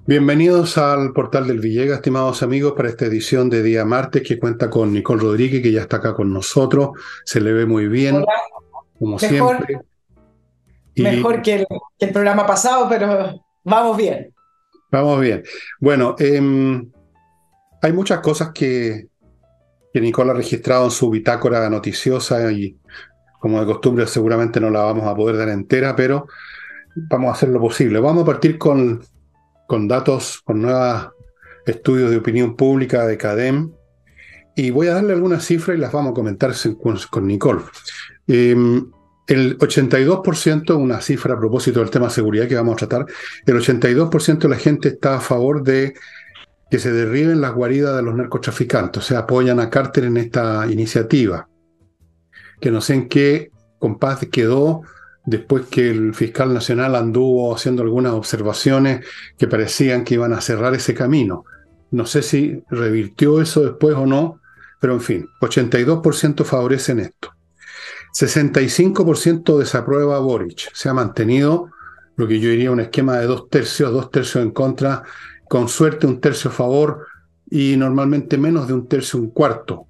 Bienvenidos al Portal del Villega, estimados amigos, para esta edición de día martes que cuenta con Nicole Rodríguez, que ya está acá con nosotros. Se le ve muy bien, Hola, como mejor, siempre. mejor Y que el programa pasado, pero vamos bien. vamos bien. Bueno, hay muchas cosas que Nicole ha registrado en su bitácora noticiosa y, como de costumbre, seguramente no la vamos a poder dar entera, pero vamos a hacer lo posible. Vamos a partir con datos, con nuevos estudios de opinión pública de CADEM. Y voy a darle algunas cifras y las vamos a comentar con Nicole. Eh, el 82%, una cifra a propósito del tema seguridad que vamos a tratar, el 82% de la gente está a favor de que se derriben las guaridas de los narcotraficantes, o sea, apoyan a Carter en esta iniciativa, que no sé en qué compás quedó después que el fiscal nacional anduvo haciendo algunas observaciones que parecían que iban a cerrar ese camino. No sé si revirtió eso después o no, pero en fin, 82% favorecen esto. 65% desaprueba a Boric. Se ha mantenido lo que yo diría un esquema de dos tercios en contra, con suerte un tercio a favor y normalmente menos de un tercio, un cuarto.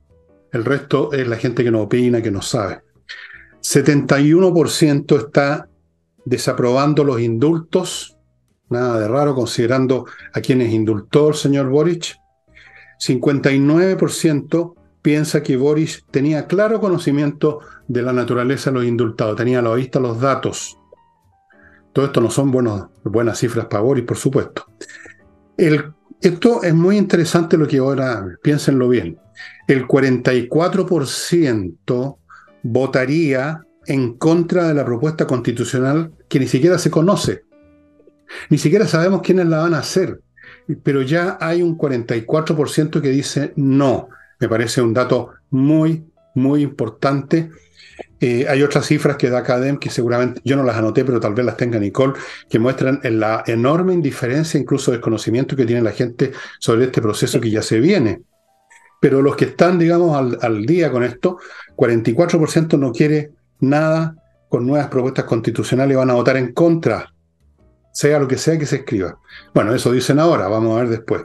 El resto es la gente que no opina, que no sabe. 71% está desaprobando los indultos, nada de raro considerando a quienes indultó el señor Boric. 59% piensa que Boric tenía claro conocimiento de la naturaleza de los indultados, tenía a la vista los datos. Todo esto no son buenas cifras para Boric, por supuesto. Esto es muy interesante lo que ahora, piénsenlo bien. El 44% votaría en contra de la propuesta constitucional que ni siquiera se conoce. Ni siquiera sabemos quiénes la van a hacer, pero ya hay un 44% que dice no. Me parece un dato muy, muy importante. Hay otras cifras que da Academ, que seguramente yo no las anoté, pero tal vez las tenga Nicole, que muestran la enorme indiferencia, incluso desconocimiento que tiene la gente sobre este proceso que ya se viene. Pero los que están, digamos, al día con esto, 44% no quiere nada con nuevas propuestas constitucionales y van a votar en contra, sea lo que sea que se escriba. Bueno, eso dicen ahora, vamos a ver después.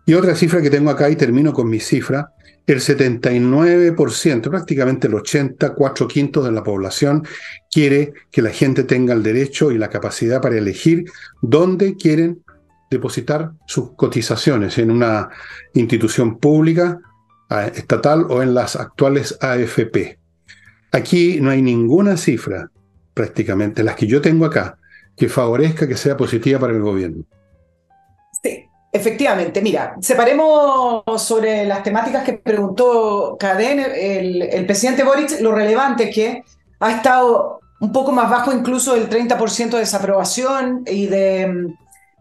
Y otra cifra que tengo acá, y termino con mi cifra, el 79%, prácticamente el 80, 4/5 de la población, quiere que la gente tenga el derecho y la capacidad para elegir dónde quieren depositar sus cotizaciones, en una institución pública, estatal o en las actuales AFP. Aquí no hay ninguna cifra, prácticamente, las que yo tengo acá, que favorezca que sea positiva para el gobierno. Sí, efectivamente. Mira, separemos sobre las temáticas que preguntó Cadén. El presidente Boric, lo relevante es que ha estado un poco más bajo incluso del 30% de desaprobación del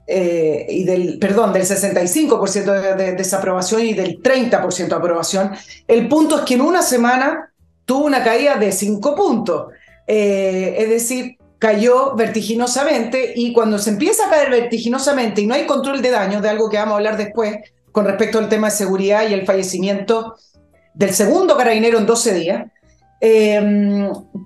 65% de desaprobación y del 30% de aprobación. El punto es que en una semana tuvo una caída de 5 puntos. Es decir, cayó vertiginosamente, y cuando se empieza a caer vertiginosamente y no hay control de daños, de algo que vamos a hablar después con respecto al tema de seguridad y el fallecimiento del segundo carabinero en 12 días,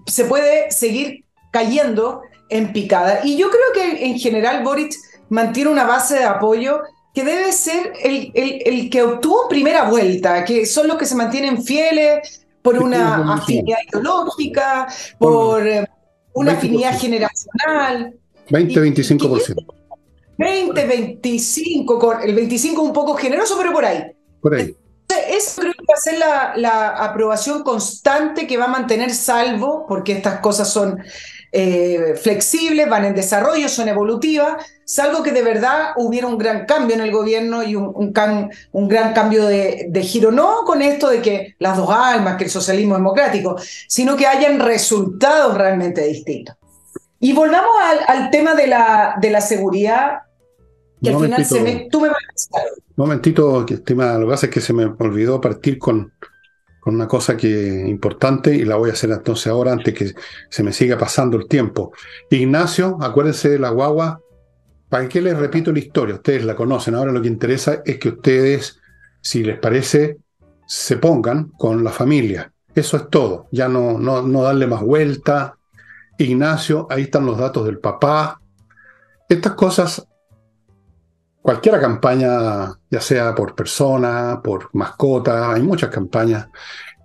se puede seguir cayendo en picada. Y yo creo que en general Boric mantiene una base de apoyo que debe ser el que obtuvo en primera vuelta, que son los que se mantienen fieles por Sí, es lo una mismo. afinidad ideológica, Ponlo por una afinidad 20%, generacional, y que 20-25%, 20, 25, el 25 un poco generoso, pero por ahí. por ahí. Eso creo que va a ser la aprobación constante que va a mantener, salvo, porque estas cosas son flexibles, van en desarrollo, son evolutivas, salvo que de verdad hubiera un gran cambio en el gobierno y un gran cambio de giro, no con esto de que las dos almas, que el socialismo democrático, sino que hayan resultados realmente distintos. Y volvamos al tema de la seguridad, que Un al final momentito, tú me vas a decir. momentito, que estimada, lo que pasa es que se me olvidó partir con una cosa importante y la voy a hacer entonces ahora antes que se me siga pasando el tiempo. Ignacio, acuérdense de la guagua. ¿Para qué les repito la historia? Ustedes la conocen. Ahora lo que interesa es que ustedes, si les parece, se pongan con la familia. Eso es todo. Ya no darle más vuelta. Ignacio, ahí están los datos del papá. Estas cosas cualquier campaña, ya sea por persona, por mascota, hay muchas campañas.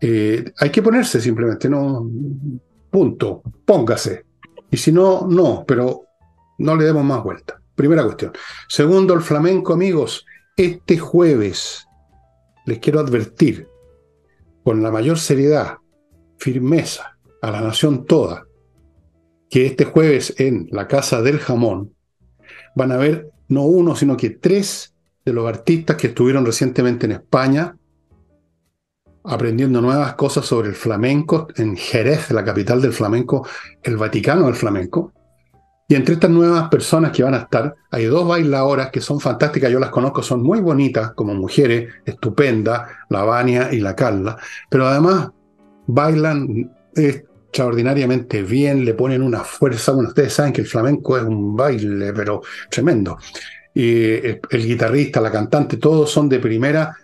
Hay que ponerse simplemente, no, punto, póngase. Y si no, no, pero no le demos más vuelta. Primera cuestión. Segundo, el flamenco, amigos, este jueves les quiero advertir con la mayor seriedad, firmeza, a la nación toda, que este jueves en la Casa del Jamón van a ver no uno, sino que tres de los artistas que estuvieron recientemente en España aprendiendo nuevas cosas sobre el flamenco en Jerez, la capital del flamenco, el Vaticano del flamenco. Y entre estas nuevas personas que van a estar, hay dos bailadoras que son fantásticas, yo las conozco, son muy bonitas, como mujeres, estupendas, la Vania y la Carla, pero además bailan extraordinariamente bien, le ponen una fuerza. Bueno, ustedes saben que el flamenco es un baile, pero tremendo. Y el guitarrista, la cantante, todos son de primera.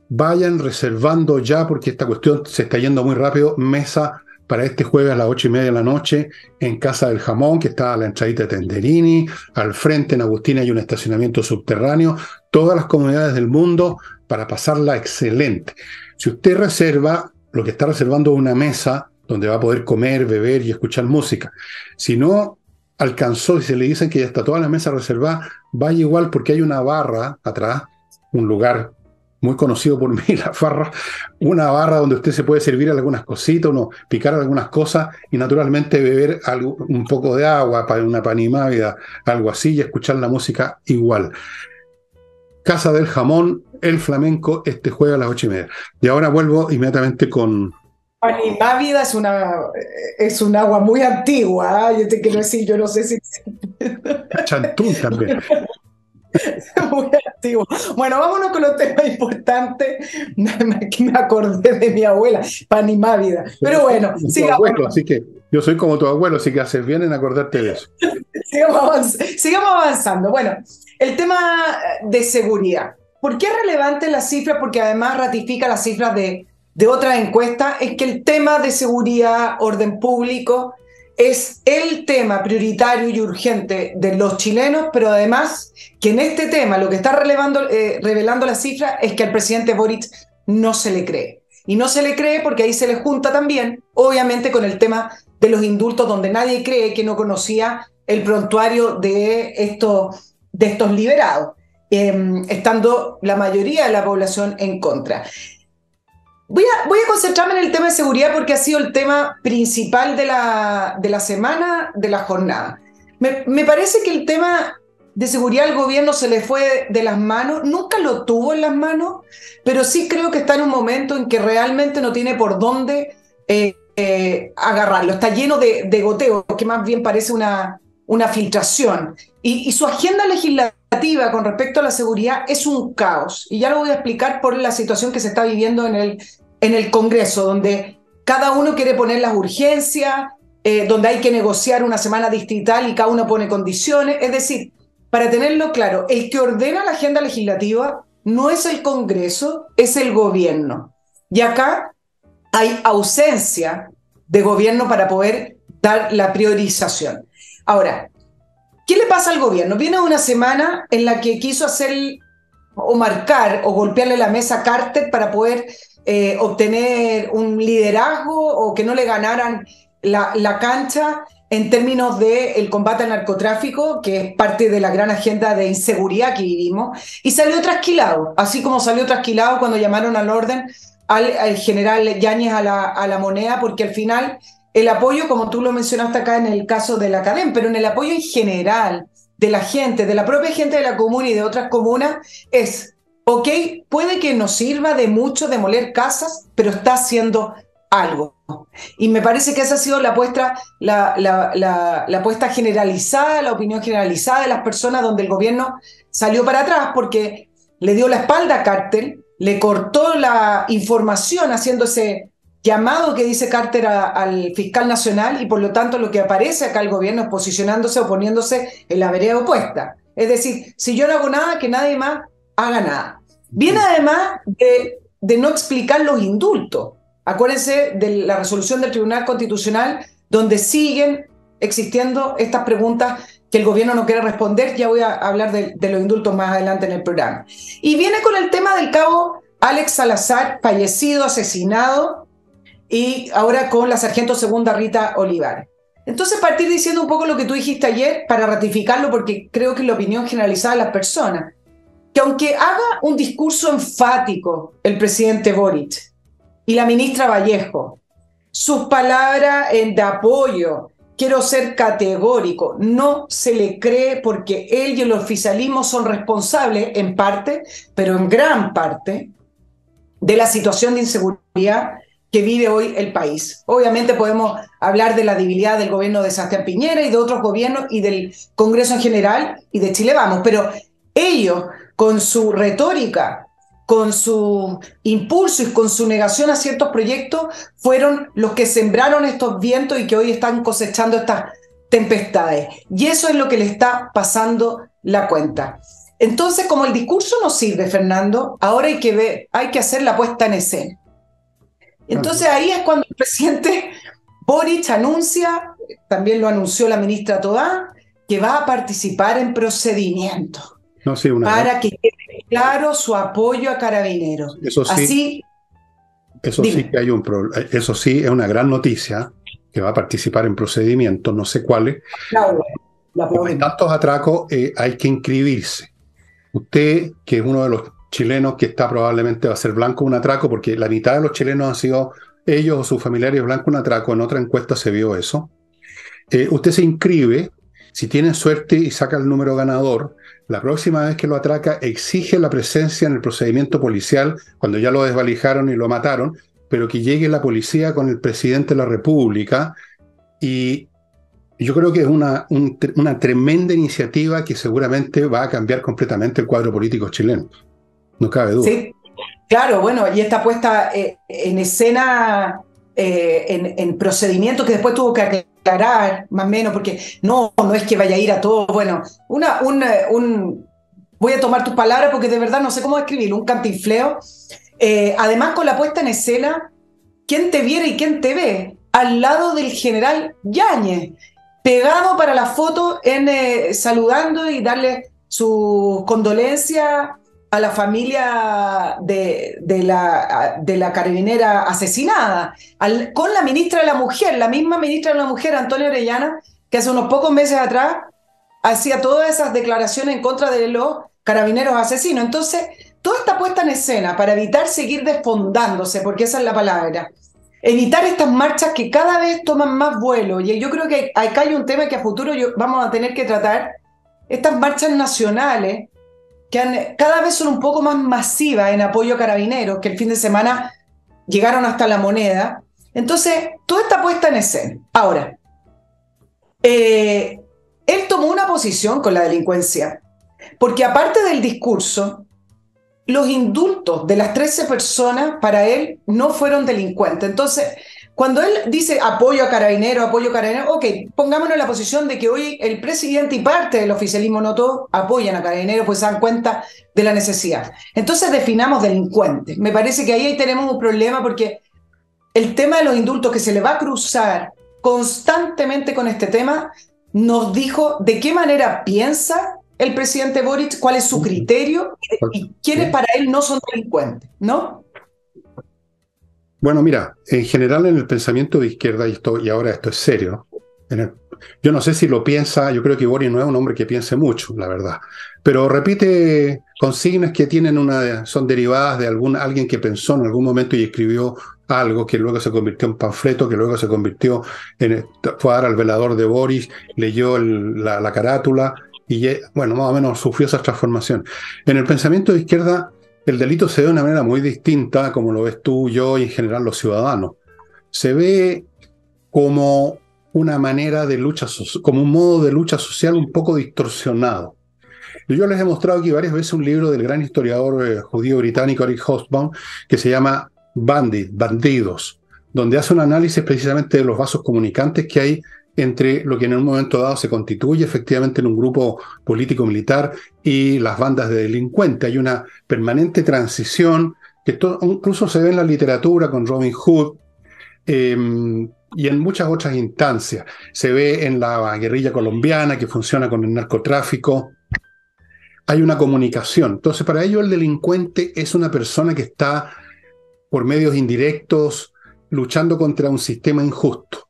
Vayan reservando ya, porque esta cuestión se está yendo muy rápido, mesa para este jueves a las 8:30 de la noche en Casa del Jamón, que está a la entradita de Tenderini. Al frente en Agustina hay un estacionamiento subterráneo. Todas las comunidades del mundo para pasarla excelente. Si usted reserva, lo que está reservando es una mesa donde va a poder comer, beber y escuchar música. Si no alcanzó y se le dicen que ya está toda la mesa reservada, vaya igual, porque hay una barra atrás, un lugar muy conocido por mí, la farra, una barra donde usted se puede servir algunas cositas, uno picar algunas cosas y naturalmente beber algo, un poco de agua, una panimávida, algo así, y escuchar la música igual. Casa del Jamón, el flamenco, este jueves a las 8:30. Y ahora vuelvo inmediatamente con... Panimávida es un agua muy antigua, ¿eh? Yo te quiero decir, yo no sé si... Chantún también. Muy antiguo. Bueno, vámonos con los temas importantes. Me acordé de mi abuela, Panimávida. Pero bueno, sigamos. Abuelo, así que yo soy como tu abuelo, así que haces bien en acordarte de eso. Sigamos avanzando. Bueno, el tema de seguridad. ¿Por qué es relevante la cifra? Porque además ratifica las cifras de otras encuestas. Es que el tema de seguridad, orden público, es el tema prioritario y urgente de los chilenos, pero además que en este tema lo que está revelando la cifra es que al presidente Boric no se le cree. Y no se le cree porque ahí se le junta también, obviamente, con el tema de los indultos, donde nadie cree que no conocía el prontuario de estos liberados, estando la mayoría de la población en contra. Voy a concentrarme en el tema de seguridad porque ha sido el tema principal de la semana, de la jornada. Me parece que el tema de seguridad al gobierno se le fue de las manos, nunca lo tuvo en las manos, pero sí creo que está en un momento en que realmente no tiene por dónde agarrarlo. Está lleno de goteo, que más bien parece una filtración. Y su agenda legislativa con respecto a la seguridad es un caos. Y ya lo voy a explicar por la situación que se está viviendo en el Congreso, donde cada uno quiere poner las urgencias, donde hay que negociar una semana distrital y cada uno pone condiciones. Es decir, para tenerlo claro, el que ordena la agenda legislativa no es el Congreso, es el gobierno. Y acá hay ausencia de gobierno para poder dar la priorización. Ahora, ¿qué le pasa al gobierno? Viene una semana en la que quiso hacer o marcar o golpearle la mesa a Carter para poder obtener un liderazgo o que no le ganaran la cancha en términos del combate al narcotráfico, que es parte de la gran agenda de inseguridad que vivimos, y salió trasquilado, así como salió trasquilado cuando llamaron al orden al general Yáñez a la moneda, porque al final el apoyo, como tú lo mencionaste acá en el caso de la CADEM, pero en el apoyo en general de la gente, de la propia gente de la comuna y de otras comunas, es, ok, puede que nos sirva de mucho demoler casas, pero está haciendo algo. Y me parece que esa ha sido la apuesta generalizada, la opinión generalizada de las personas, donde el gobierno salió para atrás porque le dio la espalda a Carter, le cortó la información haciendo ese llamado que dice Carter al fiscal nacional, y por lo tanto lo que aparece acá el gobierno es posicionándose o poniéndose en la vereda opuesta. Es decir, si yo no hago nada, que nadie más haga nada. Viene además de no explicar los indultos. Acuérdense de la resolución del Tribunal Constitucional, donde siguen existiendo estas preguntas que el gobierno no quiere responder. Ya voy a hablar de los indultos más adelante en el programa. Y viene con el tema del cabo Alex Salazar, fallecido, asesinado, y ahora con la sargento segunda Rita Olivares. Entonces, partir diciendo un poco lo que tú dijiste ayer, para ratificarlo, porque creo que es la opinión generalizada de las personas, que aunque haga un discurso enfático el presidente Boric y la ministra Vallejo, sus palabras de apoyo, quiero ser categórico, no se le cree, porque él y el oficialismo son responsables en parte, pero en gran parte, de la situación de inseguridad que vive hoy el país. Obviamente podemos hablar de la debilidad del gobierno de Sebastián Piñera y de otros gobiernos y del Congreso en general y de Chile Vamos, pero ellos, con su retórica, con su impulso y con su negación a ciertos proyectos, fueron los que sembraron estos vientos y que hoy están cosechando estas tempestades. Y eso es lo que le está pasando la cuenta. Entonces, como el discurso no sirve, Fernando, ahora hay que hacer la puesta en escena. Entonces ahí es cuando el presidente Boric anuncia, también lo anunció la ministra Todá, que va a participar en procedimientos para que quede claro su apoyo a Carabineros. Eso sí, que hay un problema. Eso sí, es una gran noticia, que va a participar en procedimientos, no sé cuáles. Como hay tantos atracos, hay que inscribirse. Usted, que es uno de los chilenos que probablemente va a ser blanco de un atraco, porque la mitad de los chilenos han sido ellos o sus familiares blancos de un atraco, en otra encuesta se vio eso. Usted se inscribe, si tiene suerte y saca el número ganador, la próxima vez que lo atraca exige la presencia en el procedimiento policial, cuando ya lo desvalijaron y lo mataron, pero que llegue la policía con el presidente de la República. Y yo creo que es una tremenda iniciativa que seguramente va a cambiar completamente el cuadro político chileno. No cabe duda. Sí, claro, bueno, y esta puesta en escena, en procedimiento que después tuvo que aclarar, más o menos, porque no es que vaya a ir a todo. Bueno, voy a tomar tus palabras porque de verdad no sé cómo describirlo, un cantinfleo. Además, con la puesta en escena, ¿quién te viera y quién te ve? Al lado del general Yáñez, pegado para la foto, saludando y darle sus condolencias a la familia de la carabinera asesinada, con la ministra de la Mujer, la misma ministra de la Mujer, Antonia Orellana, que hace unos pocos meses atrás hacía todas esas declaraciones en contra de los carabineros asesinos. Entonces, toda esta puesta en escena para evitar seguir desfondándose, porque esa es la palabra, evitar estas marchas que cada vez toman más vuelo, y yo creo que acá hay un tema que a futuro vamos a tener que tratar, estas marchas nacionales, que cada vez son un poco más masivas en apoyo a Carabineros, que el fin de semana llegaron hasta La Moneda. Entonces, toda esta puesta en escena. Ahora, él tomó una posición con la delincuencia, porque aparte del discurso, los indultos de las 13 personas para él no fueron delincuentes. Entonces, cuando él dice apoyo a Carabineros, ok, pongámonos en la posición de que hoy el presidente y parte del oficialismo, no todos, apoyan a Carabineros, pues se dan cuenta de la necesidad. Entonces definamos delincuentes. Me parece que ahí tenemos un problema, porque el tema de los indultos, que se le va a cruzar constantemente con este tema, nos dijo de qué manera piensa el presidente Boric, cuál es su criterio y quiénes para él no son delincuentes, ¿no? Bueno, mira, en general en el pensamiento de izquierda, y ahora esto es serio, yo no sé si lo piensa, yo creo que Boric no es un hombre que piense mucho, la verdad, pero repite consignas que son derivadas de alguien que pensó en algún momento y escribió algo que luego se convirtió en panfleto, que luego se convirtió fue a dar al velador de Boric, leyó la carátula y, bueno, más o menos sufrió esa transformación. En el pensamiento de izquierda, el delito se ve de una manera muy distinta, como lo ves tú, yo y en general los ciudadanos. Se ve como una manera de lucha, como un modo de lucha social un poco distorsionado. Yo les he mostrado aquí varias veces un libro del gran historiador judío británico Eric Hobsbawm, que se llama Bandidos, donde hace un análisis precisamente de los vasos comunicantes que hay entre lo que en un momento dado se constituye efectivamente en un grupo político-militar y las bandas de delincuentes. Hay una permanente transición que incluso se ve en la literatura con Robin Hood, y en muchas otras instancias. Se ve en la guerrilla colombiana que funciona con el narcotráfico. Hay una comunicación. Entonces, para ello el delincuente es una persona que está por medios indirectos luchando contra un sistema injusto.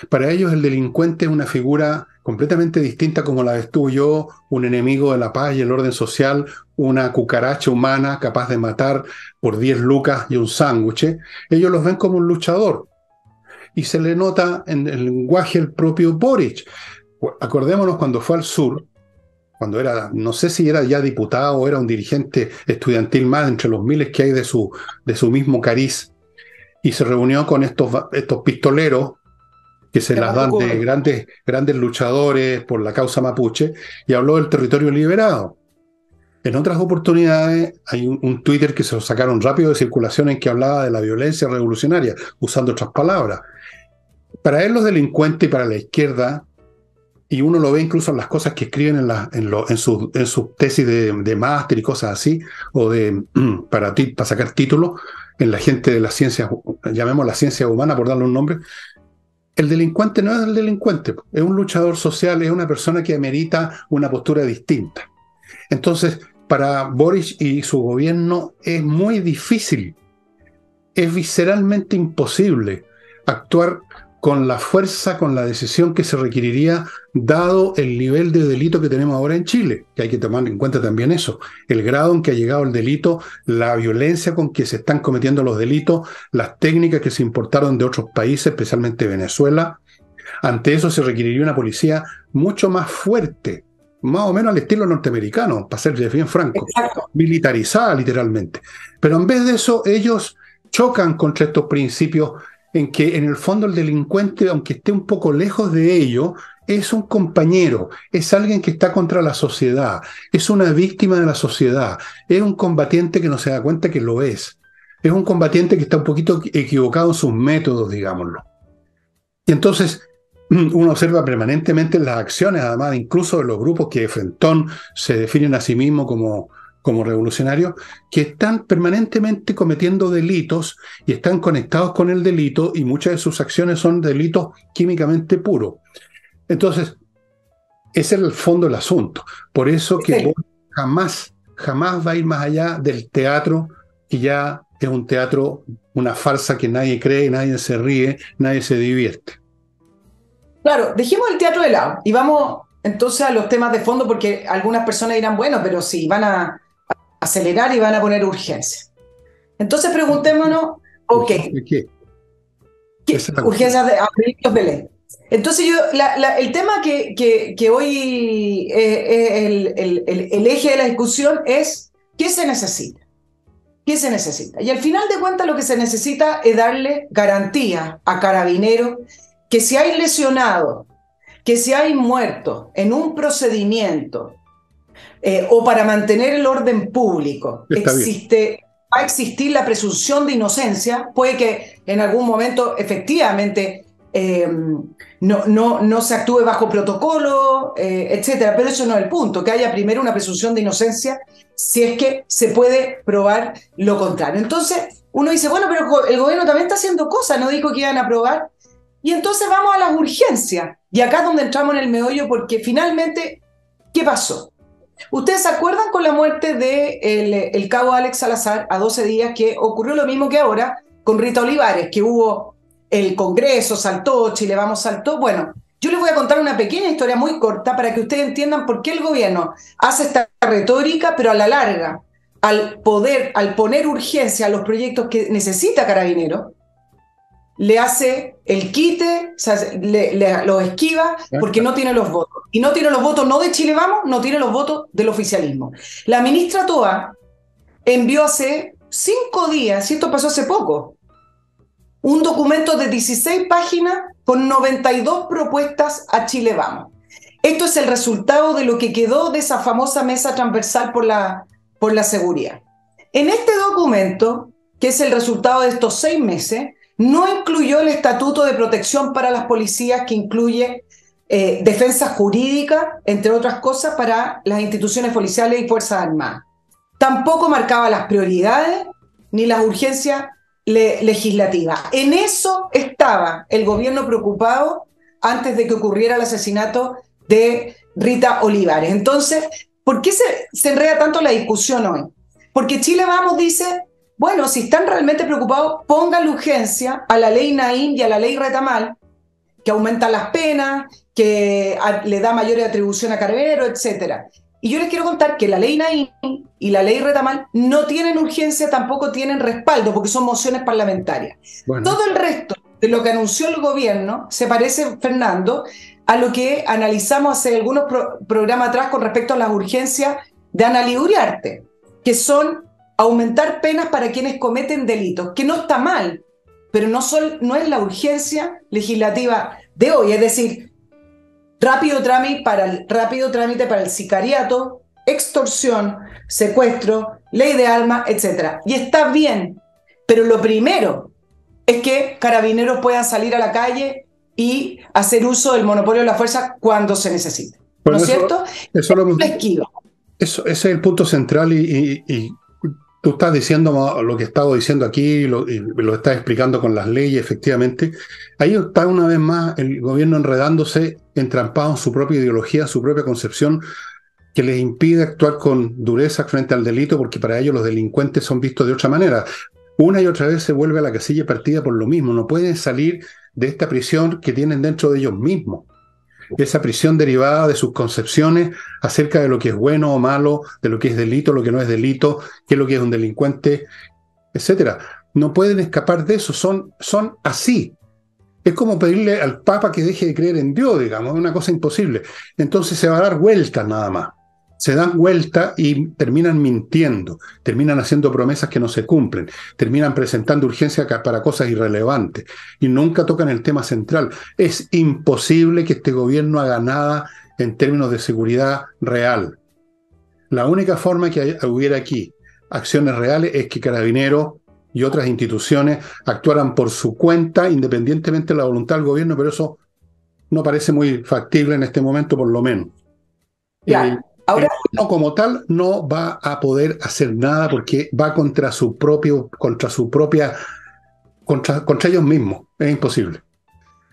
Para ellos el delincuente es una figura completamente distinta como la ves tú, yo, un enemigo de la paz y el orden social, una cucaracha humana capaz de matar por 10 lucas y un sándwich. Ellos los ven como un luchador. Y se le nota en el lenguaje el propio Boric. Acordémonos cuando fue al sur, cuando era, no sé si era ya diputado o era un dirigente estudiantil más entre los miles que hay de su mismo cariz, y se reunió con estos pistoleros que se las dan de grandes luchadores por la causa mapuche, y habló del territorio liberado. En otras oportunidades hay un Twitter que se lo sacaron rápido de circulación en que hablaba de la violencia revolucionaria, usando otras palabras. Para él los delincuentes y para la izquierda, y uno lo ve incluso en las cosas que escriben en sus tesis de máster y cosas así, o para sacar títulos, en la gente de las ciencias, llamemos la ciencia humana por darle un nombre. El delincuente no es el delincuente, es un luchador social, es una persona que amerita una postura distinta. Entonces, para Boric y su gobierno es muy difícil, es visceralmente imposible actuar con la fuerza, con la decisión que se requeriría, dado el nivel de delito que tenemos ahora en Chile, que hay que tomar en cuenta también eso, el grado en que ha llegado el delito, la violencia con que se están cometiendo los delitos, las técnicas que se importaron de otros países, especialmente Venezuela. Ante eso se requeriría una policía mucho más fuerte, más o menos al estilo norteamericano, para ser bien franco, militarizada literalmente. Pero en vez de eso, ellos chocan contra estos principios en que en el fondo el delincuente, aunque esté un poco lejos de ello, es un compañero, es alguien que está contra la sociedad, es una víctima de la sociedad, es un combatiente que no se da cuenta que lo es un combatiente que está un poquito equivocado en sus métodos, digámoslo. Y entonces uno observa permanentemente en las acciones, además incluso de los grupos que de frentón se definen a sí mismos como revolucionarios, que están permanentemente cometiendo delitos y están conectados con el delito, y muchas de sus acciones son delitos químicamente puros. Entonces, ese es el fondo del asunto. Por eso que jamás va a ir más allá del teatro, que ya es un teatro, una farsa que nadie cree, nadie se ríe, nadie se divierte. Claro, dejemos el teatro de lado y vamos entonces a los temas de fondo, porque algunas personas dirán, bueno, pero sí, van a acelerar y van a poner urgencia. Entonces preguntémonos, ok, ¿Qué? Urgencias de proyectos de ley. Entonces el tema que hoy es el eje de la discusión es ¿qué se necesita? ¿Qué se necesita? Y al final de cuentas lo que se necesita es darle garantía a Carabineros que si hay lesionados, que si hay muertos en un procedimiento o para mantener el orden público, va a existir la presunción de inocencia. Puede que en algún momento efectivamente no se actúe bajo protocolo, etcétera, pero eso no es el punto, que haya primero una presunción de inocencia si es que se puede probar lo contrario. Entonces uno dice, bueno, pero el gobierno también está haciendo cosas, no dijo que iban a aprobar, y entonces vamos a las urgencias, y acá es donde entramos en el meollo, porque finalmente, ¿qué pasó? ¿Ustedes se acuerdan con la muerte del cabo Alex Salazar a 12 días que ocurrió lo mismo que ahora con Rita Olivares, que hubo el Congreso, saltó, Chile Vamos saltó? Bueno, yo les voy a contar una pequeña historia muy corta para que ustedes entiendan por qué el gobierno hace esta retórica, pero a la larga, al poner urgencia a los proyectos que necesita Carabineros, le hace el quite, o sea, lo esquiva porque no tiene los votos. Y no tiene los votos no de Chile Vamos, no tiene los votos del oficialismo. La ministra Toa envió hace 5 días, y esto pasó hace poco, un documento de 16 páginas con 92 propuestas a Chile Vamos. Esto es el resultado de lo que quedó de esa famosa mesa transversal por la seguridad. En este documento, que es el resultado de estos 6 meses, no incluyó el Estatuto de Protección para las Policías, que incluye defensa jurídica, entre otras cosas, para las instituciones policiales y Fuerzas Armadas. Tampoco marcaba las prioridades ni las urgencias legislativa. En eso estaba el gobierno preocupado antes de que ocurriera el asesinato de Rita Olivares. Entonces, ¿por qué se enreda tanto la discusión hoy? Porque Chile Vamos dice, bueno, si están realmente preocupados, pónganle urgencia a la ley Naim y a la ley Retamal, que aumenta las penas, que le da mayor atribución a Carabineros, etc. Y yo les quiero contar que la ley Naim y la ley Retamal no tienen urgencia, tampoco tienen respaldo, porque son mociones parlamentarias. Bueno. Todo el resto de lo que anunció el gobierno se parece, Fernando, a lo que analizamos hace algunos programas atrás con respecto a las urgencias de Analí Uriarte, que son aumentar penas para quienes cometen delitos, que no está mal, pero no es la urgencia legislativa de hoy, es decir, rápido trámite para el sicariato, extorsión, secuestro, ley de armas, etc. Y está bien, pero lo primero es que Carabineros puedan salir a la calle y hacer uso del monopolio de la fuerza cuando se necesite. ¿No es cierto? Ese es el punto central y tú estás diciendo lo que he estado diciendo aquí y lo estás explicando con las leyes, efectivamente. Ahí está una vez más el gobierno enredándose, entrampado en su propia ideología, su propia concepción, que les impide actuar con dureza frente al delito, porque para ellos los delincuentes son vistos de otra manera. Una y otra vez se vuelve a la casilla partida por lo mismo. No pueden salir de esta prisión que tienen dentro de ellos mismos. Esa prisión derivada de sus concepciones acerca de lo que es bueno o malo, de lo que es delito, lo que no es delito, qué es lo que es un delincuente, etc. No pueden escapar de eso, son así. Es como pedirle al Papa que deje de creer en Dios, digamos, es una cosa imposible. Entonces se va a dar vueltas nada más. Se dan vueltas y terminan mintiendo, terminan haciendo promesas que no se cumplen, terminan presentando urgencias para cosas irrelevantes y nunca tocan el tema central. Es imposible que este gobierno haga nada en términos de seguridad real. La única forma que hubiera aquí acciones reales es que Carabineros y otras instituciones actuaran por su cuenta, independientemente de la voluntad del gobierno, pero eso no parece muy factible en este momento, por lo menos. Ahora, el gobierno como tal no va a poder hacer nada porque va contra ellos mismos. Es imposible.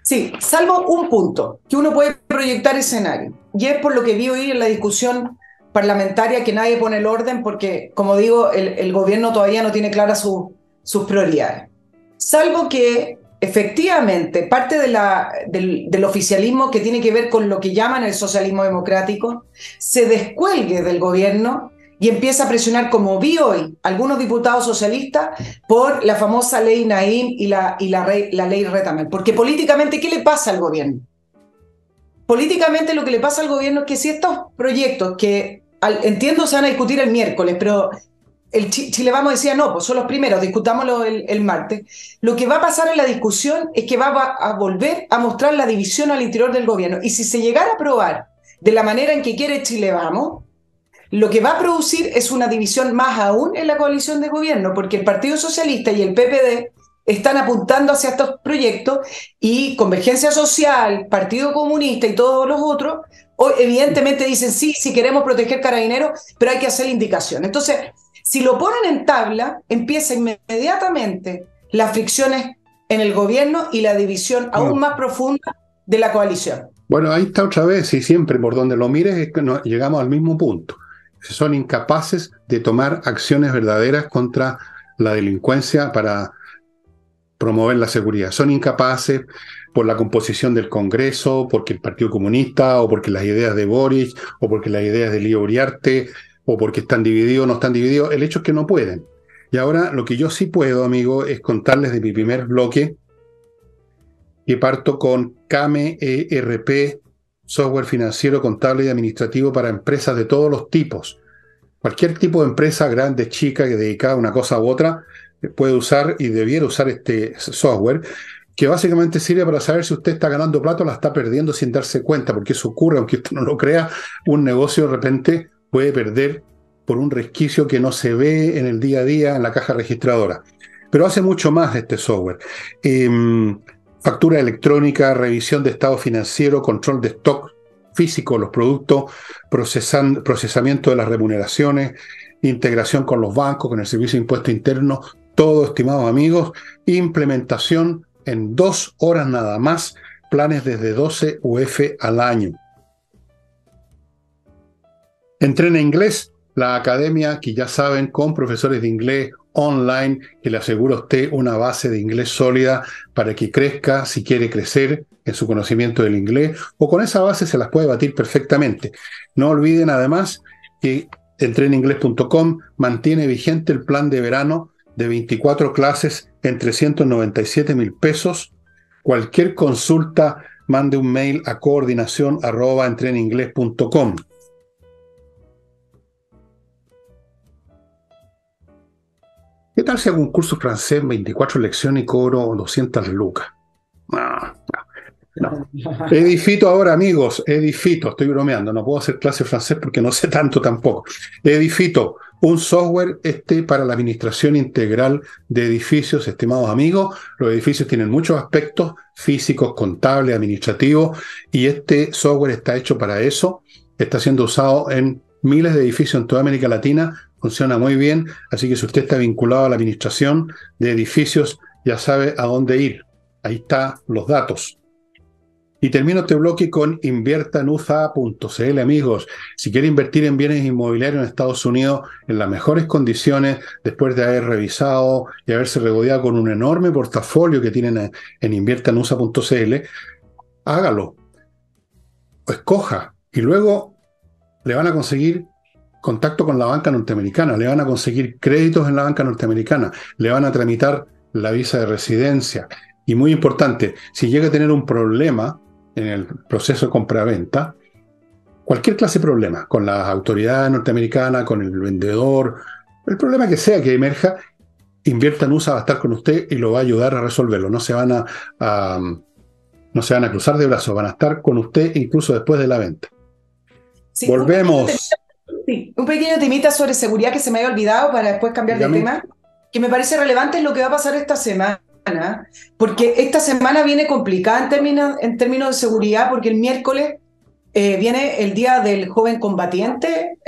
Sí, salvo un punto, que uno puede proyectar escenario. Y es por lo que vi hoy en la discusión parlamentaria que nadie pone el orden porque, como digo, el gobierno todavía no tiene claras sus prioridades. Salvo que efectivamente parte del oficialismo que tiene que ver con lo que llaman el socialismo democrático se descuelgue del gobierno y empieza a presionar, como vi hoy, algunos diputados socialistas por la famosa ley Naim y la ley Retamal. Porque políticamente, ¿qué le pasa al gobierno? Políticamente lo que le pasa al gobierno es que si estos proyectos que entiendo se van a discutir el miércoles, pero el Chile Vamos decía, no, pues son los primeros, discutámoslo el martes. Lo que va a pasar en la discusión es que va a volver a mostrar la división al interior del gobierno. Y si se llegara a aprobar de la manera en que quiere Chile Vamos, lo que va a producir es una división más aún en la coalición de gobierno, porque el Partido Socialista y el PPD están apuntando hacia estos proyectos y Convergencia Social, Partido Comunista y todos los otros, evidentemente dicen sí queremos proteger Carabineros, pero hay que hacer indicación. Entonces, si lo ponen en tabla, empieza inmediatamente las fricciones en el gobierno y la división aún más profunda de la coalición. Bueno, ahí está otra vez, y siempre por donde lo mires es que llegamos al mismo punto. Son incapaces de tomar acciones verdaderas contra la delincuencia para promover la seguridad. Son incapaces por la composición del Congreso, porque el Partido Comunista, o porque las ideas de Boric, o porque las ideas de Lío Uriarte, o porque están divididos o no están divididos. El hecho es que no pueden. Y ahora lo que yo sí puedo, amigo, es contarles de mi primer bloque, que parto con CAME ERP, software financiero, contable y administrativo para empresas de todos los tipos. Cualquier tipo de empresa, grande, chica, que dedicada a una cosa u otra, puede usar y debiera usar este software, que básicamente sirve para saber si usted está ganando plata o la está perdiendo sin darse cuenta, porque eso ocurre, aunque usted no lo crea, un negocio de repente puede perder por un resquicio que no se ve en el día a día en la caja registradora. Pero hace mucho más este software. Factura electrónica, revisión de estado financiero, control de stock físico de los productos, procesamiento de las remuneraciones, integración con los bancos, con el Servicio de Impuestos Internos, todo, estimados amigos. Implementación en 2 horas nada más, planes desde 12 UF al año. Entrena Inglés, la academia que ya saben, con profesores de inglés online, que le asegura a usted una base de inglés sólida para que crezca si quiere crecer en su conocimiento del inglés, o con esa base se las puede batir perfectamente. No olviden además que entrenainglés.com mantiene vigente el plan de verano de 24 clases en 397.000 pesos. Cualquier consulta, mande un mail a coordinación@entrenainglés.com. ¿Qué tal si hago un curso francés, 24 lecciones y cobro 200 lucas? No. Edifito ahora, amigos, Edifito, estoy bromeando, no puedo hacer clase de francés porque no sé tanto tampoco. Edifito, un software para la administración integral de edificios, estimados amigos. Los edificios tienen muchos aspectos físicos, contables, administrativos, y este software está hecho para eso. Está siendo usado en miles de edificios en toda América Latina, funciona muy bien, así que si usted está vinculado a la administración de edificios, ya sabe a dónde ir. Ahí están los datos. Y termino este bloque con inviertanusa.cl, amigos. Si quiere invertir en bienes inmobiliarios en Estados Unidos en las mejores condiciones, después de haber revisado y haberse regodeado con un enorme portafolio que tienen en inviertanusa.cl, hágalo. Escoja. Y luego le van a conseguir contacto con la banca norteamericana, le van a conseguir créditos en la banca norteamericana, le van a tramitar la visa de residencia. Y muy importante, si llega a tener un problema en el proceso de compra-venta, cualquier clase de problema, con las autoridades norteamericanas, con el vendedor, el problema que sea que emerja, Inviertanusa va a estar con usted y lo va a ayudar a resolverlo. No se van a cruzar de brazos, van a estar con usted incluso después de la venta. Sí, volvemos. Un pequeño temita sobre seguridad que se me había olvidado para después cambiar de tema, que me parece relevante es lo que va a pasar esta semana, porque esta semana viene complicada en términos de seguridad, porque el miércoles viene el Día del Joven Combatiente,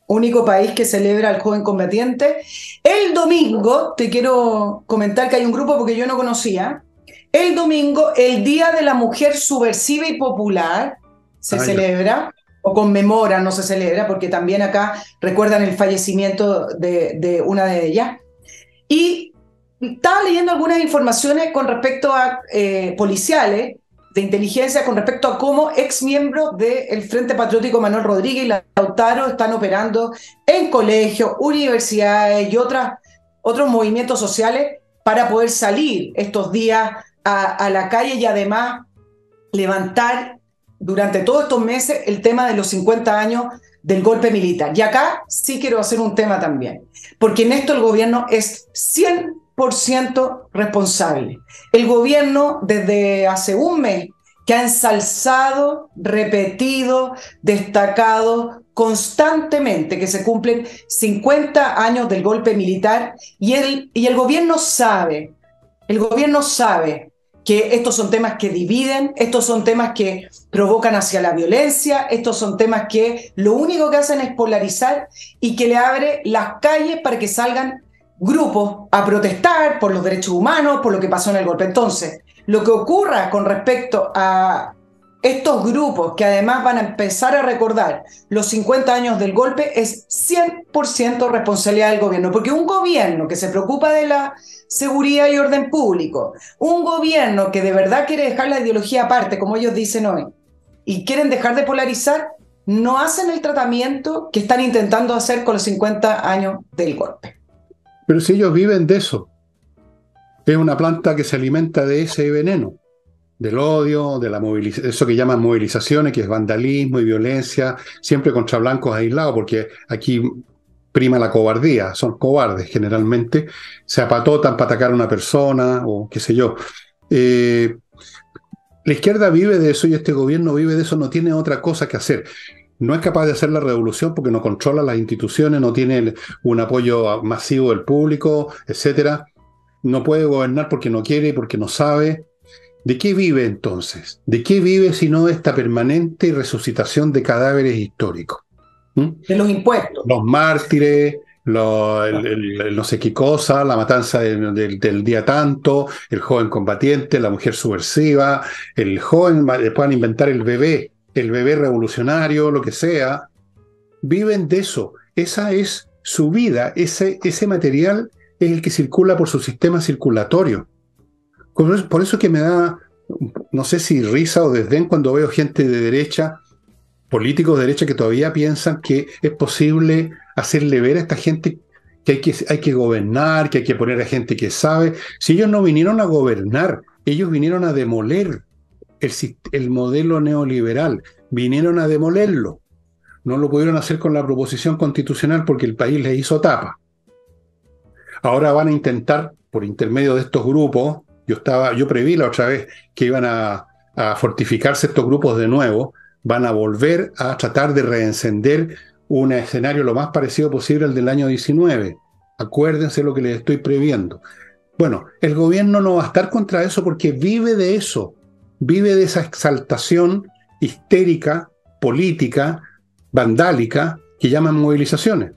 único país que celebra al joven combatiente. El domingo, te quiero comentar que hay un grupo porque yo no conocía, el domingo, el Día de la Mujer Subversiva y Popular se celebra, o conmemora, no se celebra, porque también acá recuerdan el fallecimiento de una de ellas. Y estaba leyendo algunas informaciones con respecto a policiales de inteligencia, con respecto a cómo exmiembros del Frente Patriótico Manuel Rodríguez y Lautaro están operando en colegios, universidades y otros movimientos sociales para poder salir estos días a la calle y además levantar durante todos estos meses el tema de los 50 años del golpe militar. Y acá sí quiero hacer un tema también, porque en esto el gobierno es 100% responsable. El gobierno desde hace un mes que ha ensalzado, repetido, destacado constantemente que se cumplen 50 años del golpe militar y el gobierno sabe que estos son temas que dividen, estos son temas que provocan hacia la violencia, estos son temas que lo único que hacen es polarizar y que le abre las calles para que salgan grupos a protestar por los derechos humanos, por lo que pasó en el golpe. Entonces, lo que ocurra con respecto a estos grupos que además van a empezar a recordar los 50 años del golpe es 100% responsabilidad del gobierno, porque un gobierno que se preocupa de la seguridad y orden público, un gobierno que de verdad quiere dejar la ideología aparte, como ellos dicen hoy, y quieren dejar de polarizar, no hacen el tratamiento que están intentando hacer con los 50 años del golpe. Pero si ellos viven de eso, es una planta que se alimenta de ese veneno, del odio, de la eso que llaman movilizaciones, que es vandalismo y violencia, siempre contra blancos aislados, porque aquí prima la cobardía, son cobardes generalmente, se apatotan para atacar a una persona, o qué sé yo. La izquierda vive de eso y este gobierno vive de eso, no tiene otra cosa que hacer. No es capaz de hacer la revolución porque no controla las instituciones, no tiene un apoyo masivo del público, etc. No puede gobernar porque no quiere, porque no sabe. ¿De qué vive entonces? ¿De qué vive si no esta permanente resucitación de cadáveres históricos? De los impuestos. Los mártires, el no sé qué cosa, la matanza del día tanto, el joven combatiente, la mujer subversiva, el joven, puedan inventar el bebé revolucionario, lo que sea, viven de eso. Esa es su vida, ese material es el que circula por su sistema circulatorio. Por eso que me da, no sé si risa o desdén cuando veo gente de derecha, políticos de derecha que todavía piensan que es posible hacerle ver a esta gente que hay que gobernar, que hay que poner a gente que sabe. Si ellos no vinieron a gobernar, ellos vinieron a demoler el modelo neoliberal, vinieron a demolerlo. No lo pudieron hacer con la proposición constitucional porque el país les hizo tapa. Ahora van a intentar, por intermedio de estos grupos, yo preví la otra vez que iban a fortificarse estos grupos de nuevo, van a volver a tratar de reencender un escenario lo más parecido posible al del año 19. Acuérdense lo que les estoy previendo. Bueno, el gobierno no va a estar contra eso porque vive de eso, vive de esa exaltación histérica, política, vandálica, que llaman movilizaciones.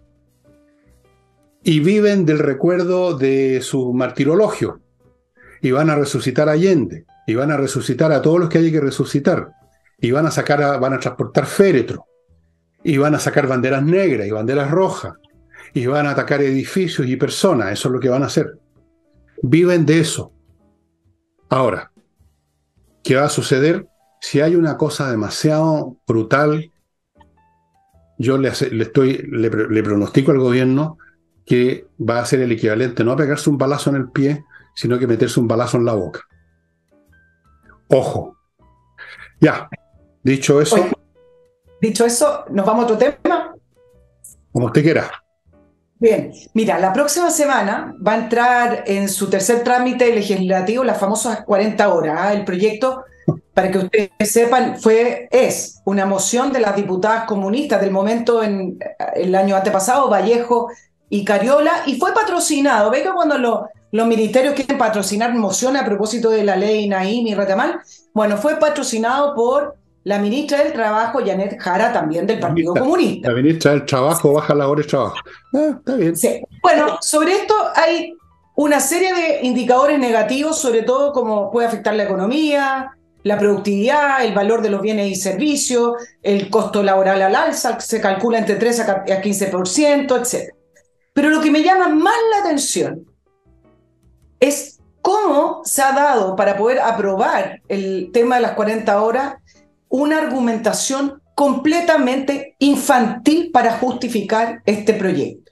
Y viven del recuerdo de su martirologio. Y van a resucitar a Allende, y van a resucitar a todos los que haya que resucitar. Y van a transportar féretro, y van a sacar banderas negras y banderas rojas, y van a atacar edificios y personas. Eso es lo que van a hacer. Viven de eso. Ahora, ¿qué va a suceder? Si hay una cosa demasiado brutal, yo le pronostico al gobierno que va a ser el equivalente no a pegarse un balazo en el pie, sino que meterse un balazo en la boca. Ojo. Ya, dicho eso... Oye, dicho eso, ¿nos vamos a otro tema? Como usted quiera. Bien, mira, la próxima semana va a entrar en su tercer trámite legislativo las famosas 40 horas. El proyecto, para que ustedes sepan, es una moción de las diputadas comunistas del momento en el año antepasado, Vallejo y Cariola, y fue patrocinado. ¿Ve que cuando los ministerios quieren patrocinar mociones a propósito de la ley Naim y Retamal? Bueno, fue patrocinado por la ministra del Trabajo, Janet Jara, también del Partido Comunista. La ministra del Trabajo baja la hora de trabajo. Está bien. Sí. Bueno, sobre esto hay una serie de indicadores negativos, sobre todo cómo puede afectar la economía, la productividad, el valor de los bienes y servicios, el costo laboral al alza, se calcula entre 13 a 15%, etc. Pero lo que me llama más la atención es cómo se ha dado para poder aprobar el tema de las 40 horas una argumentación completamente infantil para justificar este proyecto.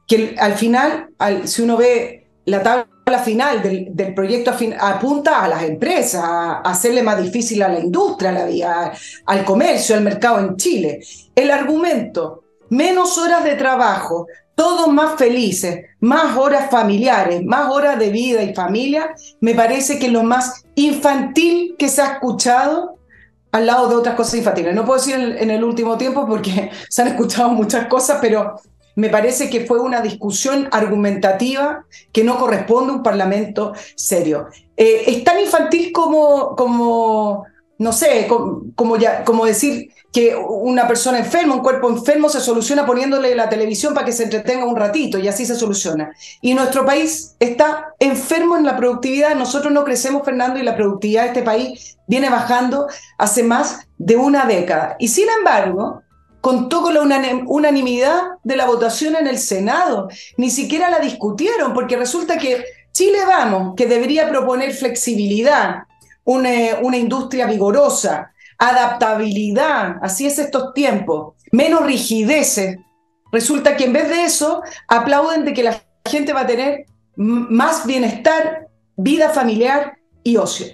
Que al final, si uno ve la tabla final del proyecto, apunta a las empresas, a hacerle más difícil a la industria, a la vida, al comercio, al mercado en Chile. El argumento, menos horas de trabajo, todos más felices, más horas familiares, más horas de vida y familia, me parece que es lo más infantil que se ha escuchado al lado de otras cosas infantiles. No puedo decir en el último tiempo porque se han escuchado muchas cosas, pero me parece que fue una discusión argumentativa que no corresponde a un parlamento serio. Es tan infantil como no sé, como decir que una persona enferma, un cuerpo enfermo se soluciona poniéndole la televisión para que se entretenga un ratito y así se soluciona. Y nuestro país está enfermo en la productividad. Nosotros no crecemos, Fernando, y la productividad de este país viene bajando hace más de una década. Y sin embargo, contó con la unanimidad de la votación en el Senado. Ni siquiera la discutieron, porque resulta que Chile Vamos, que debería proponer flexibilidad, una industria vigorosa, adaptabilidad, así es estos tiempos, menos rigideces. Resulta que en vez de eso, aplauden de que la gente va a tener más bienestar, vida familiar y ocio.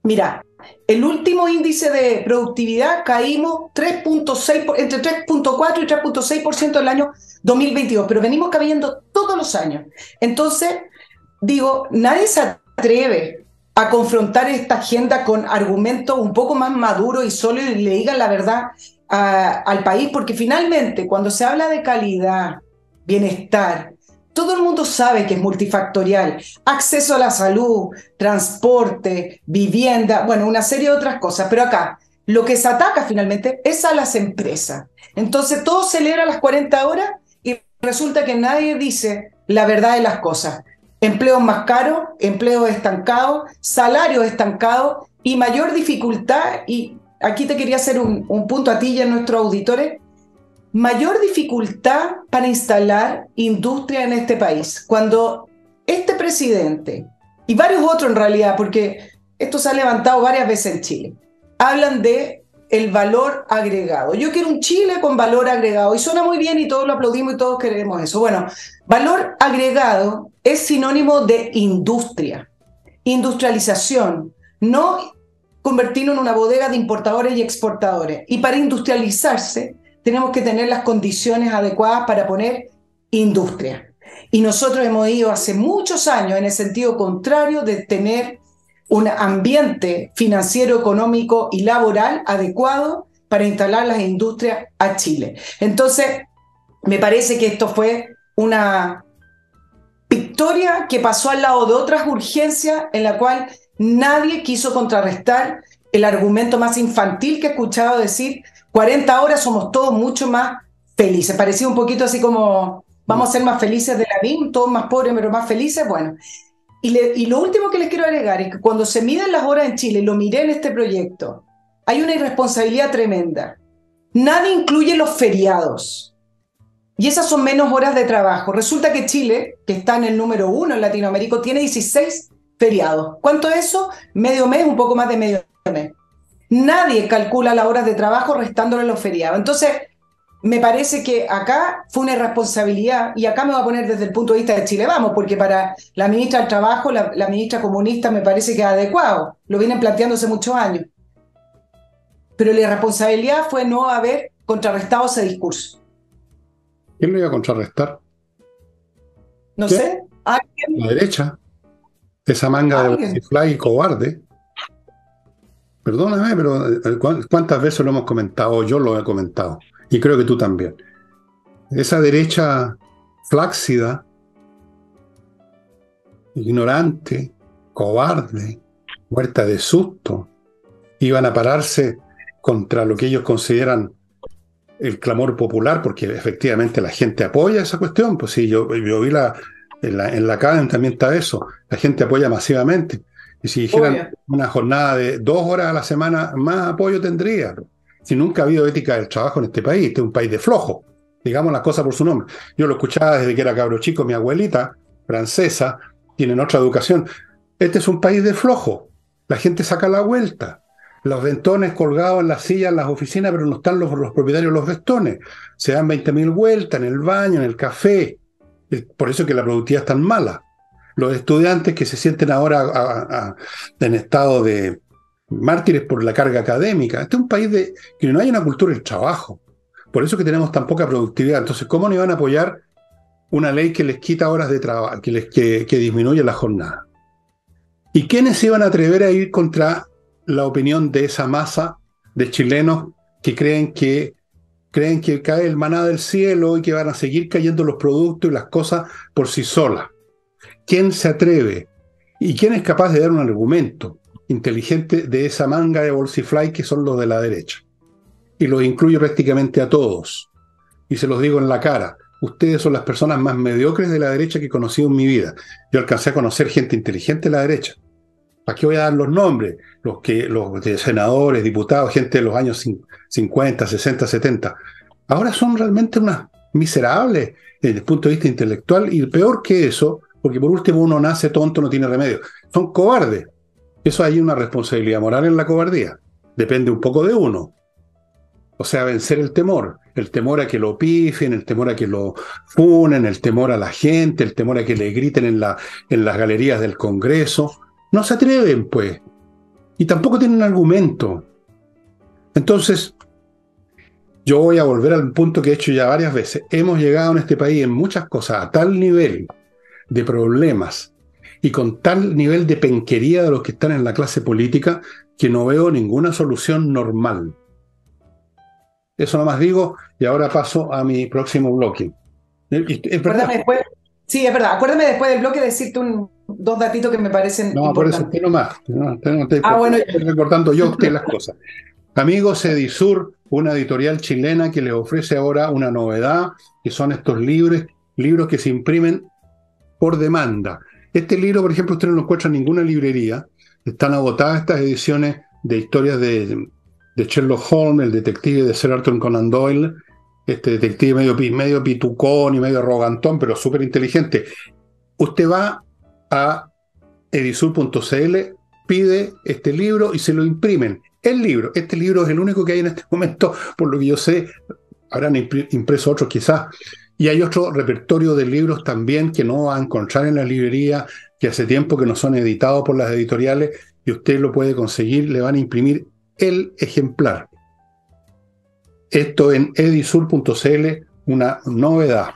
Mira, el último índice de productividad caímos entre 3.4 y 3.6% el año 2022, pero venimos cayendo todos los años. Entonces, digo, nadie se atreve a confrontar esta agenda con argumentos un poco más maduros y sólidos y le digan la verdad al país, porque finalmente cuando se habla de calidad, bienestar, todo el mundo sabe que es multifactorial. Acceso a la salud, transporte, vivienda, bueno, una serie de otras cosas, pero acá lo que se ataca finalmente es a las empresas. Entonces todo celebra las 40 horas y resulta que nadie dice la verdad de las cosas. Empleos más caros, empleos estancados, salarios estancados y mayor dificultad, y aquí te quería hacer un punto a ti y a nuestros auditores, mayor dificultad para instalar industria en este país. Cuando este presidente, y varios otros en realidad, porque esto se ha levantado varias veces en Chile, hablan de el valor agregado. Yo quiero un Chile con valor agregado, y suena muy bien y todos lo aplaudimos y todos queremos eso. Bueno, valor agregado es sinónimo de industria, industrialización, no convertirnos en una bodega de importadores y exportadores. Y para industrializarse tenemos que tener las condiciones adecuadas para poner industria. Y nosotros hemos ido hace muchos años en el sentido contrario de tener un ambiente financiero, económico y laboral adecuado para instalar las industrias a Chile. Entonces, me parece que esto fue una victoria que pasó al lado de otras urgencias en la cual nadie quiso contrarrestar el argumento más infantil que he escuchado decir: 40 horas somos todos mucho más felices. Parecía un poquito así como vamos a ser más felices de la vida, todos más pobres pero más felices. Bueno, y lo último que les quiero agregar es que cuando se miden las horas en Chile, lo miré en este proyecto, hay una irresponsabilidad tremenda. Nadie incluye los feriados. Y esas son menos horas de trabajo. Resulta que Chile, que está en el número 1 en Latinoamérica, tiene 16 feriados. ¿Cuánto es eso? Medio mes, un poco más de medio mes. Nadie calcula las horas de trabajo restándole los feriados. Entonces, me parece que acá fue una irresponsabilidad, y acá me voy a poner desde el punto de vista de Chile Vamos, porque para la ministra del Trabajo, la ministra comunista, me parece que es adecuado. Lo vienen planteando hace muchos años. Pero la irresponsabilidad fue no haber contrarrestado ese discurso. ¿Quién lo iba a contrarrestar? No ¿Qué? sé. ¿Alguien? La derecha. Esa manga de Bolsifly cobarde. Perdóname, pero ¿cuántas veces lo hemos comentado? Yo lo he comentado. Y creo que tú también. Esa derecha flácida, ignorante, cobarde, muerta de susto, iban a pararse contra lo que ellos consideran el clamor popular, porque efectivamente la gente apoya esa cuestión. Pues sí, yo vi en la CADEM también está eso. La gente apoya masivamente. Y si dijeran una jornada de 2 horas a la semana, más apoyo tendría. Si nunca ha habido ética del trabajo en este país, este es un país de flojo, digamos las cosas por su nombre. Yo lo escuchaba desde que era cabro chico, mi abuelita, francesa, tienen otra educación. Este es un país de flojo, la gente saca la vuelta, los ventones colgados en las sillas, en las oficinas, pero no están los propietarios de los vestones. Se dan 20.000 vueltas en el baño, en el café, por eso es que la productividad es tan mala. Los estudiantes que se sienten ahora en estado de mártires por la carga académica. Este es un país que no hay una cultura del trabajo. Por eso que tenemos tan poca productividad. Entonces, ¿cómo no iban a apoyar una ley que les quita horas de trabajo, que disminuye la jornada? ¿Y quiénes iban a atrever a ir contra la opinión de esa masa de chilenos que creen que cae el maná del cielo y que van a seguir cayendo los productos y las cosas por sí solas? ¿Quién se atreve? ¿Y quién es capaz de dar un argumento inteligente de esa manga de Bolsifly que son los de la derecha? Y los incluyo prácticamente a todos. Y se los digo en la cara. Ustedes son las personas más mediocres de la derecha que he conocido en mi vida. Yo alcancé a conocer gente inteligente de la derecha. ¿Para qué voy a dar los nombres? Los senadores, diputados, gente de los años 50, 60, 70. Ahora son realmente unas miserables desde el punto de vista intelectual, y peor que eso, porque por último uno nace tonto, no tiene remedio. Son cobardes. Eso hay una responsabilidad moral en la cobardía. Depende un poco de uno. O sea, vencer el temor a que lo pifen, el temor a que lo funen, el temor a la gente, el temor a que le griten en las galerías del Congreso. No se atreven, pues. Y tampoco tienen argumento. Entonces, yo voy a volver al punto que he hecho ya varias veces. Hemos llegado en este país en muchas cosas a tal nivel de problemas y con tal nivel de penquería de los que están en la clase política que no veo ninguna solución normal. Eso nomás digo, y ahora paso a mi próximo bloque. Acuérdame después, sí, es verdad. Acuérdame después del bloque decirte dos datitos que me parecen importantes. Por eso usted nomás. No, bueno. estoy recordando yo a usted las cosas. Amigos, Edisur, una editorial chilena que les ofrece ahora una novedad, que son estos libros que se imprimen por demanda. Este libro, por ejemplo, usted no lo encuentra en ninguna librería. Están agotadas estas ediciones de historias de Sherlock Holmes, el detective de Sir Arthur Conan Doyle, este detective medio pitucón y medio arrogantón, pero súper inteligente. Usted va a edisur.cl, pide este libro y se lo imprimen. Este libro es el único que hay en este momento, por lo que yo sé, habrán impreso otros quizás, y hay otro repertorio de libros también que no va a encontrar en la librería, que hace tiempo que no son editados por las editoriales, y usted lo puede conseguir, le van a imprimir el ejemplar. Esto en edisur.cl, una novedad.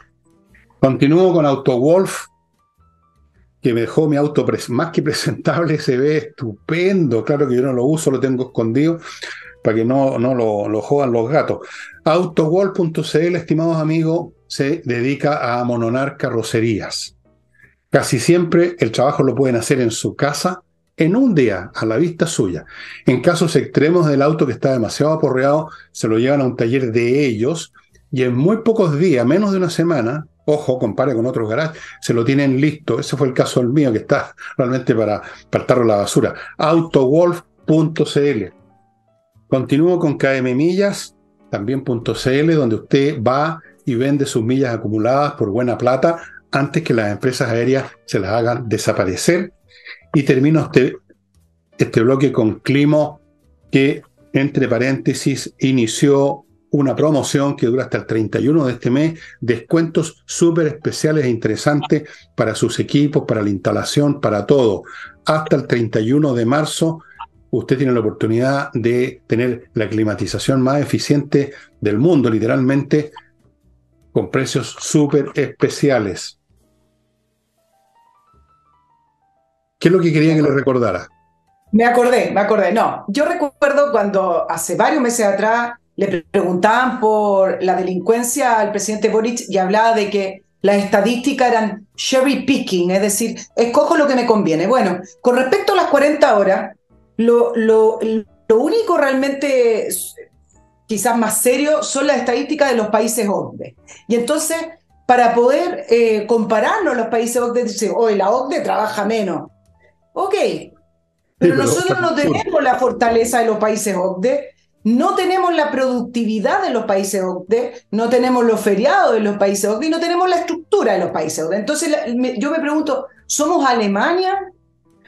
Continúo con AutoWolf, que me dejó mi auto más que presentable, se ve estupendo. Claro que yo no lo uso, lo tengo escondido para que no lo jodan los gatos. AutoWolf.cl, estimados amigos, se dedica a amononar carrocerías. Casi siempre el trabajo lo pueden hacer en su casa, en un día, a la vista suya. En casos extremos del auto que está demasiado aporreado, se lo llevan a un taller de ellos y en muy pocos días, menos de una semana, ojo, compare con otros garages, se lo tienen listo. Ese fue el caso del mío, que está realmente para el tarro de la basura. Autowolf.cl. Continúo con KM Millas, también.cl, donde usted va y vende sus millas acumuladas por buena plata antes que las empresas aéreas se las hagan desaparecer. Y termino este bloque con Climo, que, entre paréntesis, inició una promoción que dura hasta el 31 de este mes, descuentos súper especiales e interesantes para sus equipos, para la instalación, para todo. Hasta el 31 de marzo, usted tiene la oportunidad de tener la climatización más eficiente del mundo, literalmente, con precios súper especiales. ¿Qué es lo que quería que le recordara? Me acordé. No, yo recuerdo cuando hace varios meses atrás le preguntaban por la delincuencia al presidente Boric y hablaba de que las estadísticas eran cherry picking, es decir, escojo lo que me conviene. Bueno, con respecto a las 40 horas, lo único realmente quizás más serio son las estadísticas de los países OCDE. Y entonces, para poder compararlo a los países OCDE, dice, hoy la OCDE trabaja menos. Ok, pero nosotros no tenemos la fortaleza de los países OCDE, no tenemos la productividad de los países OCDE, no tenemos los feriados de los países OCDE y no tenemos la estructura de los países OCDE. Entonces yo me pregunto, ¿somos Alemania?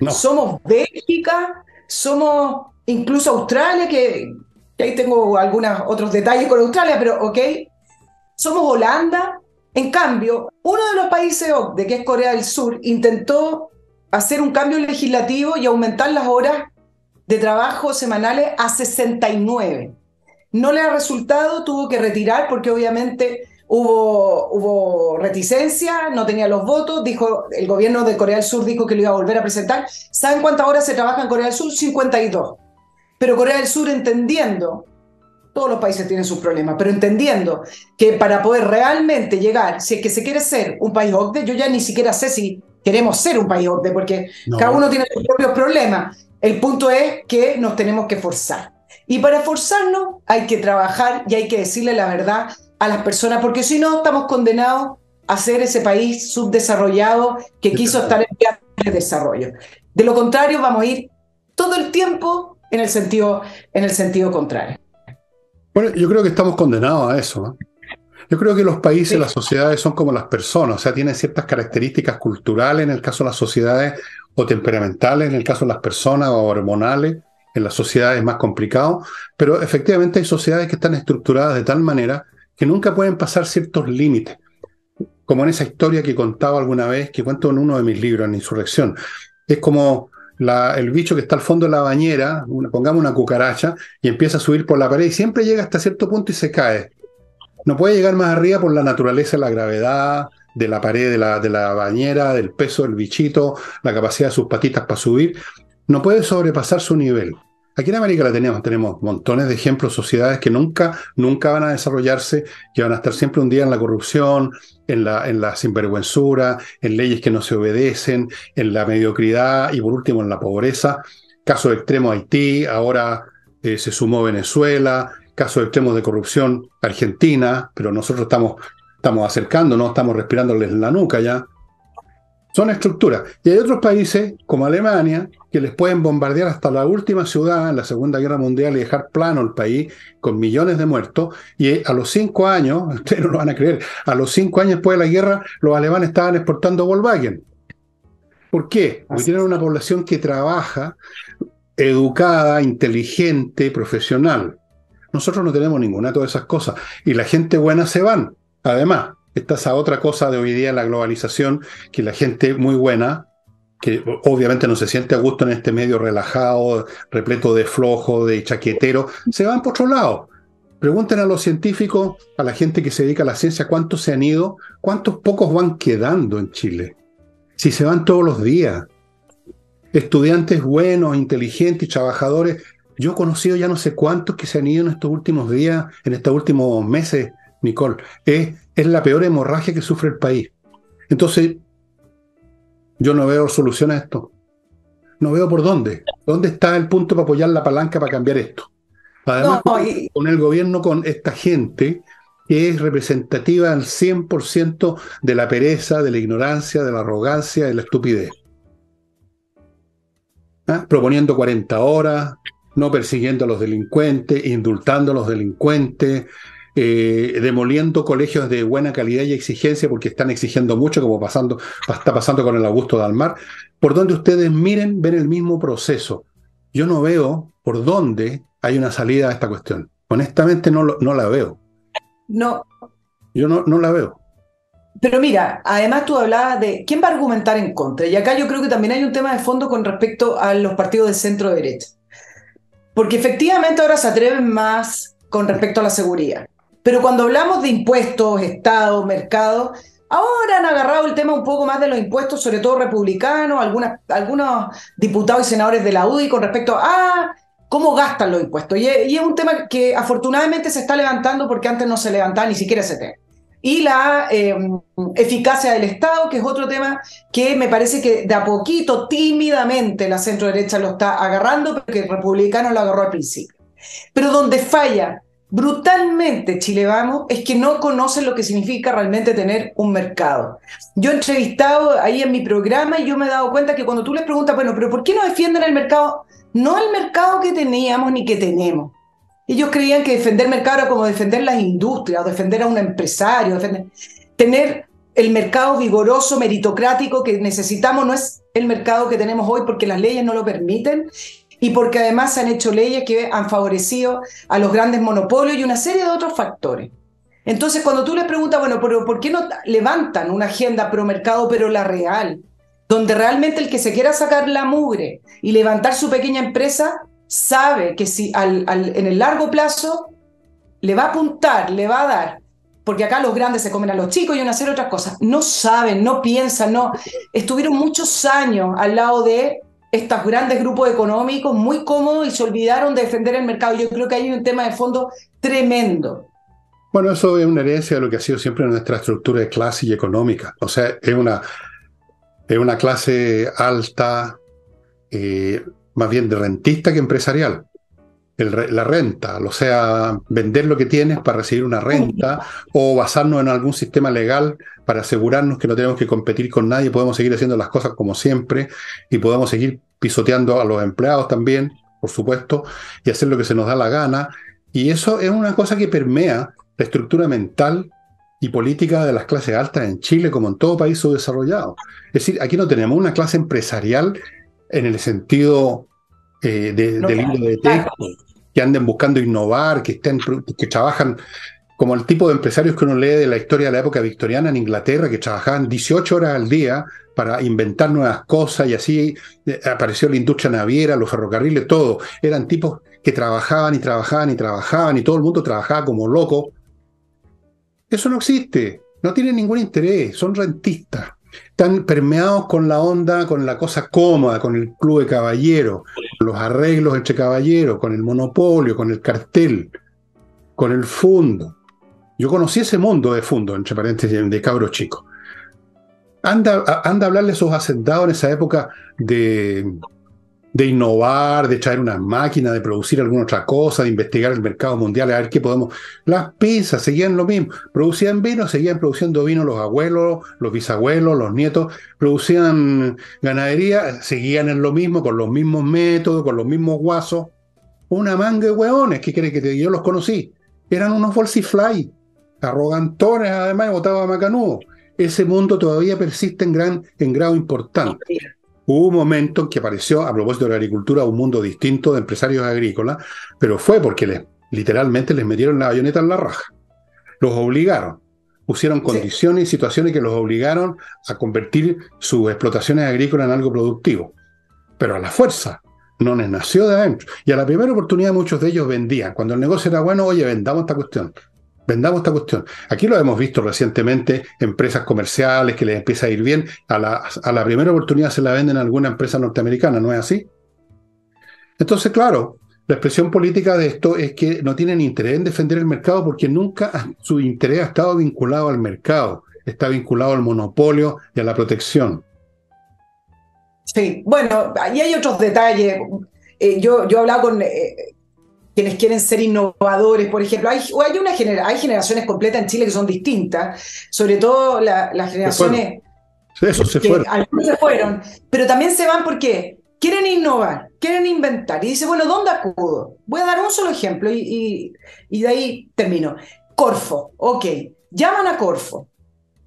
No. ¿Somos Bélgica? ¿Somos incluso Australia? Que ahí tengo algunos otros detalles con Australia, pero ok. ¿Somos Holanda? En cambio, uno de los países OCDE, que es Corea del Sur, intentó hacer un cambio legislativo y aumentar las horas de trabajo semanales a 69. No le ha resultado, tuvo que retirar porque obviamente hubo reticencia, no tenía los votos, el gobierno de Corea del Sur dijo que lo iba a volver a presentar. ¿Saben cuántas horas se trabaja en Corea del Sur? 52. Pero Corea del Sur, entendiendo, todos los países tienen sus problemas, pero entendiendo que para poder realmente llegar, si es que se quiere ser un país OCDE, yo ya ni siquiera sé si queremos ser un país OCDE, porque cada uno tiene sus propios problemas. El punto es que nos tenemos que forzar. Y para forzarnos hay que trabajar y hay que decirle la verdad a las personas, porque si no estamos condenados a ser ese país subdesarrollado que quiso estar en vías de desarrollo. De lo contrario, vamos a ir todo el tiempo en el sentido contrario. Bueno, yo creo que estamos condenados a eso, ¿no? Yo creo que los países, sí, las sociedades son como las personas, o sea, tienen ciertas características culturales en el caso de las sociedades, o temperamentales en el caso de las personas, o hormonales en las sociedades más complicado, pero efectivamente hay sociedades que están estructuradas de tal manera que nunca pueden pasar ciertos límites, como en esa historia que contaba alguna vez, que cuento en uno de mis libros, en Insurrección. Es como el bicho que está al fondo de la bañera, pongamos una cucaracha, y empieza a subir por la pared y siempre llega hasta cierto punto y se cae. No puede llegar más arriba por la naturaleza, la gravedad de la pared de la bañera, del peso del bichito, la capacidad de sus patitas para subir. No puede sobrepasar su nivel. Aquí en América tenemos montones de ejemplos, sociedades que nunca van a desarrollarse, que van a estar siempre un día en la corrupción, en la sinvergüenzura, en leyes que no se obedecen, en la mediocridad y por último en la pobreza. Caso extremo Haití, ahora se sumó Venezuela, casos extremos de corrupción Argentina, pero nosotros estamos acercándonos, estamos respirándoles en la nuca ya. Son estructuras. Y hay otros países, como Alemania, que les pueden bombardear hasta la última ciudad en la Segunda Guerra Mundial y dejar plano el país con millones de muertos. Y a los 5 años, ustedes no lo van a creer, a los 5 años después de la guerra, los alemanes estaban exportando Volkswagen. ¿Por qué? Porque tienen una población que trabaja, educada, inteligente, profesional. Nosotros no tenemos ninguna de todas esas cosas. Y la gente buena se van. Además, esta es otra cosa de hoy día, la globalización, que la gente muy buena, que obviamente no se siente a gusto en este medio relajado, repleto de flojo, de chaquetero, se van por otro lado. Pregunten a los científicos, a la gente que se dedica a la ciencia, cuántos se han ido, cuántos pocos van quedando en Chile. Si se van todos los días. Estudiantes buenos, inteligentes, trabajadores. Yo he conocido ya no sé cuántos que se han ido en estos últimos días, en estos últimos meses, Nicole. Es la peor hemorragia que sufre el país. Entonces, yo no veo solución a esto. No veo por dónde. ¿Dónde está el punto para apoyar la palanca para cambiar esto? Además, con el gobierno, con esta gente que es representativa al 100% de la pereza, de la ignorancia, de la arrogancia, de la estupidez. Proponiendo 40 horas, no persiguiendo a los delincuentes, indultando a los delincuentes, demoliendo colegios de buena calidad y exigencia porque están exigiendo mucho, como está pasando con el Augusto Dalmar. Por donde ustedes miren, ven el mismo proceso. Yo no veo por dónde hay una salida a esta cuestión. Honestamente no la veo. No. Yo no la veo. Pero mira, además tú hablabas de quién va a argumentar en contra. Y acá yo creo que también hay un tema de fondo con respecto a los partidos de centro derecha. Porque efectivamente ahora se atreven más con respecto a la seguridad. Pero cuando hablamos de impuestos, Estado, mercado, ahora han agarrado el tema un poco más de los impuestos, sobre todo republicanos, algunos diputados y senadores de la UDI con respecto a cómo gastan los impuestos. Y es un tema que afortunadamente se está levantando porque antes no se levantaba ni siquiera ese tema. Y la eficacia del Estado, que es otro tema que me parece que de a poquito, tímidamente, la centro derecha lo está agarrando, porque el republicano lo agarró al principio. Pero donde falla brutalmente Chile Vamos es que no conocen lo que significa realmente tener un mercado. Yo he entrevistado ahí en mi programa y yo me he dado cuenta que cuando tú les preguntas, bueno, pero ¿por qué no defienden el mercado? No el mercado que teníamos ni que tenemos. Ellos creían que defender el mercado era como defender las industrias, o defender a un empresario, tener el mercado vigoroso, meritocrático que necesitamos. No es el mercado que tenemos hoy porque las leyes no lo permiten y porque además se han hecho leyes que han favorecido a los grandes monopolios y una serie de otros factores. Entonces, cuando tú les preguntas, bueno, ¿por qué no levantan una agenda pro mercado, pero la real? Donde realmente el que se quiera sacar la mugre y levantar su pequeña empresa sabe que si en el largo plazo le va a apuntar, le va a dar, porque acá los grandes se comen a los chicos y una serie de otras cosas. No saben, no piensan, no. Estuvieron muchos años al lado de estos grandes grupos económicos muy cómodos y se olvidaron de defender el mercado. Yo creo que hay un tema de fondo tremendo. Bueno, eso es una herencia de lo que ha sido siempre nuestra estructura de clase y económica. O sea, es una clase alta, más bien de rentista que empresarial. La renta, o sea, vender lo que tienes para recibir una renta o basarnos en algún sistema legal para asegurarnos que no tenemos que competir con nadie, podemos seguir haciendo las cosas como siempre y podemos seguir pisoteando a los empleados también, por supuesto, y hacer lo que se nos da la gana. Y eso es una cosa que permea la estructura mental y política de las clases altas en Chile como en todo país subdesarrollado. Es decir, aquí no tenemos una clase empresarial en el sentido del libro de texto, que anden buscando innovar, que trabajan como el tipo de empresarios que uno lee de la historia de la época victoriana en Inglaterra, que trabajaban 18 horas al día para inventar nuevas cosas, y así apareció la industria naviera, los ferrocarriles, todo. Eran tipos que trabajaban y trabajaban y trabajaban, y todo el mundo trabajaba como loco. Eso no existe, no tienen ningún interés, son rentistas. Están permeados con la onda, con la cosa cómoda, con el club de caballeros, con los arreglos entre caballeros, con el monopolio, con el cartel, con el fondo. Yo conocí ese mundo de fondo, entre paréntesis, de cabros chicos. Anda a hablarle a esos hacendados en esa época de de innovar, de traer una máquina, de producir alguna otra cosa, de investigar el mercado mundial, a ver qué podemos. Las pinzas seguían lo mismo. Producían vino, seguían produciendo vino los abuelos, los bisabuelos, los nietos. Producían ganadería, seguían en lo mismo, con los mismos métodos, con los mismos guasos. Una manga de hueones, ¿qué crees que te diga? Yo los conocí. Eran unos bolsifly, arrogantones, además, botaban macanudo. Ese mundo todavía persiste en grado importante. Hubo un momento en que apareció, a propósito de la agricultura, un mundo distinto de empresarios agrícolas, pero fue porque literalmente les metieron la bayoneta en la raja. Los obligaron. Pusieron condiciones y situaciones que los obligaron a convertir sus explotaciones agrícolas en algo productivo. Pero a la fuerza. No les nació de adentro. Y a la primera oportunidad muchos de ellos vendían. Cuando el negocio era bueno, oye, vendamos esta cuestión. Vendamos esta cuestión. Aquí lo hemos visto recientemente, empresas comerciales que les empieza a ir bien. A la primera oportunidad se la venden a alguna empresa norteamericana, ¿no es así? Entonces, claro, la expresión política de esto es que no tienen interés en defender el mercado porque nunca su interés ha estado vinculado al mercado. Está vinculado al monopolio y a la protección. Sí, bueno, ahí hay otros detalles. Yo he hablado con quienes quieren ser innovadores, por ejemplo. Hay generaciones completas en Chile que son distintas, sobre todo las generaciones se fueron. Algunos se fueron, pero también se van porque quieren innovar, quieren inventar. Y dice, bueno, ¿dónde acudo? Voy a dar un solo ejemplo y de ahí termino. Corfo, ok, llaman a Corfo.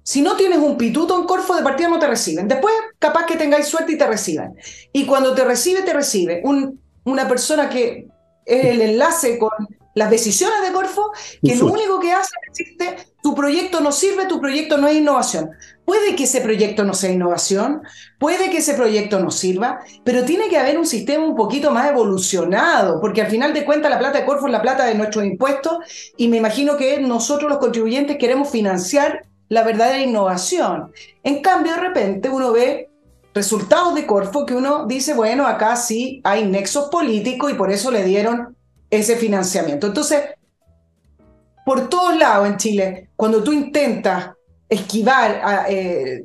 Si no tienes un pituto en Corfo, de partida no te reciben. Después, capaz que tengáis suerte y te reciban. Y cuando te recibe una persona que es el enlace con las decisiones de Corfo, que lo único que hace es decirte, tu proyecto no sirve, tu proyecto no es innovación. Puede que ese proyecto no sea innovación, puede que ese proyecto no sirva, pero tiene que haber un sistema un poquito más evolucionado, porque al final de cuentas la plata de Corfo es la plata de nuestros impuestos, y me imagino que nosotros los contribuyentes queremos financiar la verdadera innovación. En cambio, de repente uno ve resultados de Corfo que uno dice, bueno, acá sí hay nexos políticos y por eso le dieron ese financiamiento. Entonces, por todos lados en Chile, cuando tú intentas esquivar,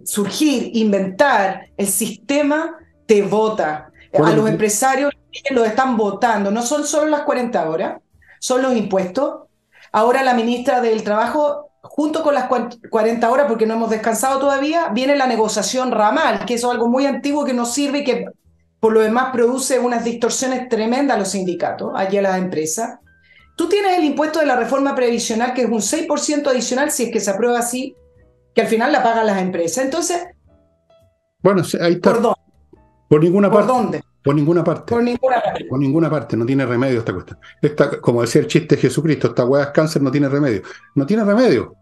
surgir, inventar, el sistema te vota. A los empresarios los están votando. No son solo las 40 horas, son los impuestos. Ahora la ministra del Trabajo, junto con las 40 horas, porque no hemos descansado todavía, viene la negociación ramal, que eso es algo muy antiguo que no sirve y que por lo demás produce unas distorsiones tremendas a los sindicatos, allí a las empresas. Tú tienes el impuesto de la reforma previsional, que es un 6% adicional, si es que se aprueba así, que al final la pagan las empresas. Entonces, bueno, ahí está. ¿Por dónde? Por ninguna parte. ¿Por dónde? Por ninguna parte. Por ninguna parte. Por ninguna parte. No tiene remedio esta cuestión. Como decía el chiste de Jesucristo, esta hueá es cáncer, no tiene remedio. No tiene remedio.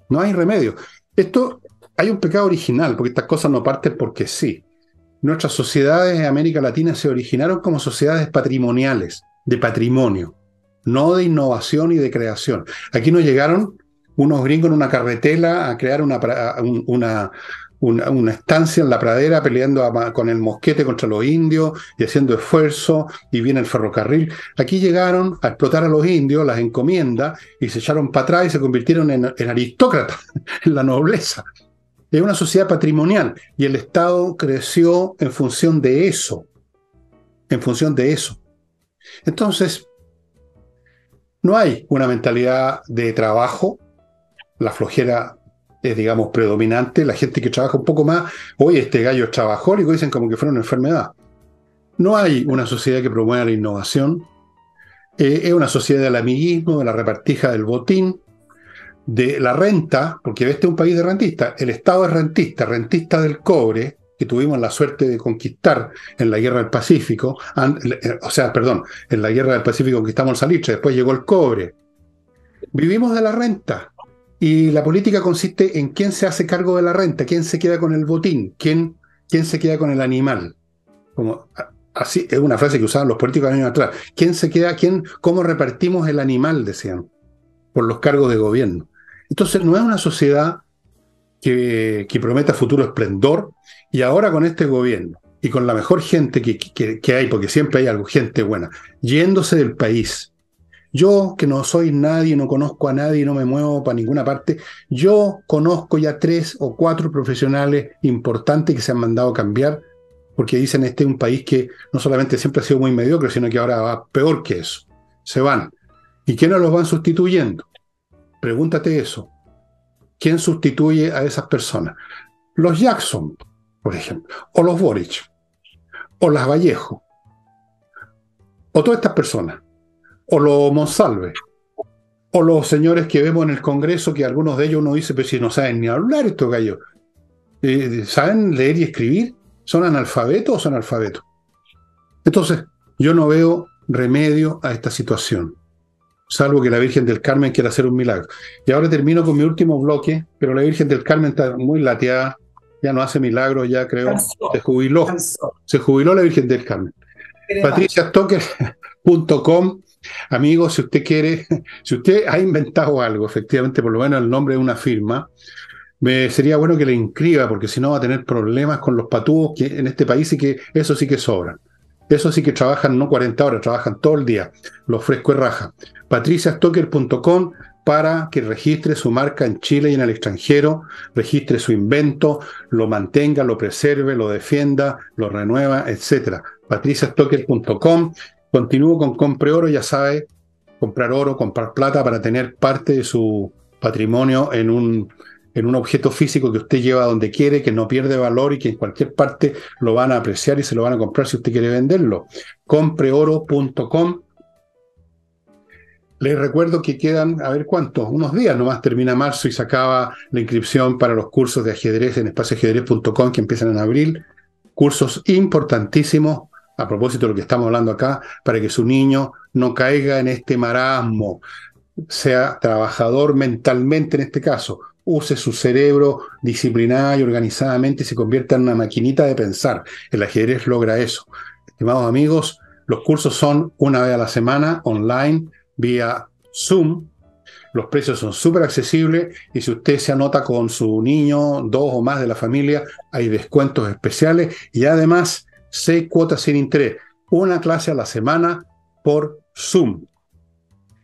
No hay remedio. Esto, hay un pecado original, porque estas cosas no parten porque sí. Nuestras sociedades en América Latina se originaron como sociedades patrimoniales, de patrimonio, no de innovación y de creación. Aquí nos llegaron unos gringos en una carretela a crear una estancia en la pradera peleando con el mosquete contra los indios y haciendo esfuerzo, y viene el ferrocarril. Aquí llegaron a explotar a los indios, las encomiendas, y se echaron para atrás y se convirtieron en aristócratas, en la nobleza. Es una sociedad patrimonial y el Estado creció en función de eso. En función de eso. Entonces, no hay una mentalidad de trabajo. La flojera es, digamos, predominante. La gente que trabaja un poco más, oye, este gallo es trabajólico, dicen como que fuera una enfermedad. No hay una sociedad que promueva la innovación. Es una sociedad del amiguismo, de la repartija del botín, de la renta, porque este es un país de rentistas. El Estado es rentista, rentista del cobre, que tuvimos la suerte de conquistar en la Guerra del Pacífico. En la Guerra del Pacífico conquistamos el salitre, después llegó el cobre. Vivimos de la renta. Y la política consiste en quién se hace cargo de la renta, quién se queda con el botín, quién se queda con el animal. Así es una frase que usaban los políticos años atrás. ¿Cómo repartimos el animal? Decían, por los cargos de gobierno. Entonces no es una sociedad que prometa futuro esplendor, y ahora con este gobierno y con la mejor gente que hay, porque siempre hay gente buena, yéndose del país. Yo, que no soy nadie, no conozco a nadie, no me muevo para ninguna parte, yo conozco ya 3 o 4 profesionales importantes que se han mandado a cambiar porque dicen este es un país que no solamente siempre ha sido muy mediocre, sino que ahora va peor que eso. Se van. ¿Y quiénes los van sustituyendo? Pregúntate eso. ¿Quién sustituye a esas personas? Los Jackson, por ejemplo, o los Boric, o las Vallejo, o todas estas personas, o los Monsalve, o los señores que vemos en el Congreso, que algunos de ellos uno dice, pero si no saben ni hablar estos gallos. ¿Saben leer y escribir? ¿Son analfabetos o son analfabetos? Entonces, yo no veo remedio a esta situación, salvo que la Virgen del Carmen quiera hacer un milagro. Y ahora termino con mi último bloque, pero la Virgen del Carmen está muy lateada, ya no hace milagros, ya creo, se jubiló. Se jubiló la Virgen del Carmen. patriciastocker.com. Amigos, si usted quiere, si usted ha inventado algo, efectivamente, por lo menos el nombre de una firma, sería bueno que le inscriba, porque si no va a tener problemas con los patúos que en este país, y que eso sí que sobran. Eso sí que trabajan no 40 horas, trabajan todo el día. Lo fresco es raja. patriciastocker.com para que registre su marca en Chile y en el extranjero, registre su invento, lo mantenga, lo preserve, lo defienda, lo renueva, etc. patriciastocker.com. Continúo con Compre Oro, ya sabe, comprar oro, comprar plata para tener parte de su patrimonio en un objeto físico que usted lleva donde quiere, que no pierde valor y que en cualquier parte lo van a apreciar y se lo van a comprar si usted quiere venderlo. Compreoro.com. Les recuerdo que quedan, a ver cuántos, unos días nomás termina marzo y se acaba la inscripción para los cursos de ajedrez en espacioajedrez.com que empiezan en abril. Cursos importantísimos, a propósito de lo que estamos hablando acá, para que su niño no caiga en este marasmo, sea trabajador mentalmente en este caso, use su cerebro disciplinada y organizadamente y se convierta en una maquinita de pensar. El ajedrez logra eso. Estimados amigos, los cursos son una vez a la semana, online, vía Zoom. Los precios son súper accesibles y si usted se anota con su niño, 2 o más de la familia, hay descuentos especiales y además 6 cuotas sin interés. Una clase a la semana por Zoom.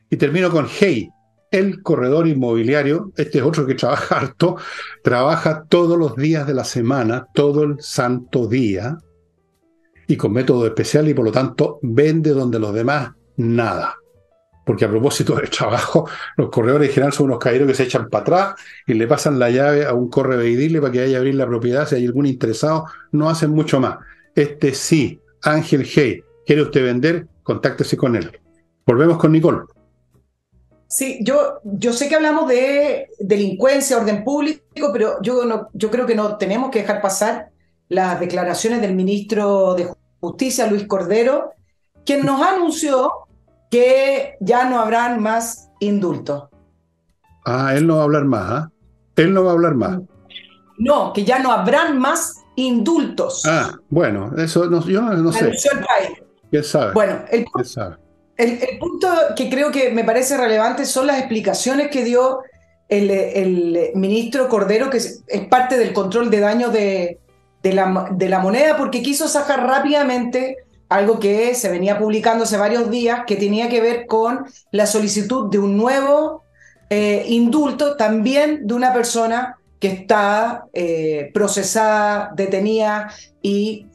Y termino con Hey, el corredor inmobiliario. Este es otro que trabaja harto. Trabaja todos los días de la semana, todo el santo día, y con método especial y por lo tanto vende donde los demás nada. Porque a propósito del trabajo, los corredores en general son unos caballeros que se echan para atrás y le pasan la llave a un correveidile para que vaya a abrir la propiedad. Si hay algún interesado, no hacen mucho más. Este sí, Ángel Hey, ¿quiere usted vender? Contáctese con él. Volvemos con Nicole. Sí, yo sé que hablamos de delincuencia, orden público, pero yo creo que no tenemos que dejar pasar las declaraciones del ministro de Justicia, Luis Cordero, quien nos anunció que ya no habrán más indultos. Él no va a hablar más, ¿ah? Él no va a hablar más. No, que ya no habrán más indultos. Bueno, eso no, yo no sé. ¿Quién sabe? Bueno, ¿Quién sabe? El punto que creo que me parece relevante son las explicaciones que dio el ministro Cordero, que es parte del control de daño de la moneda, porque quiso sacar rápidamente algo que se venía publicando hace varios días, que tenía que ver con la solicitud de un nuevo indulto, también de una persona que está procesada, detenida y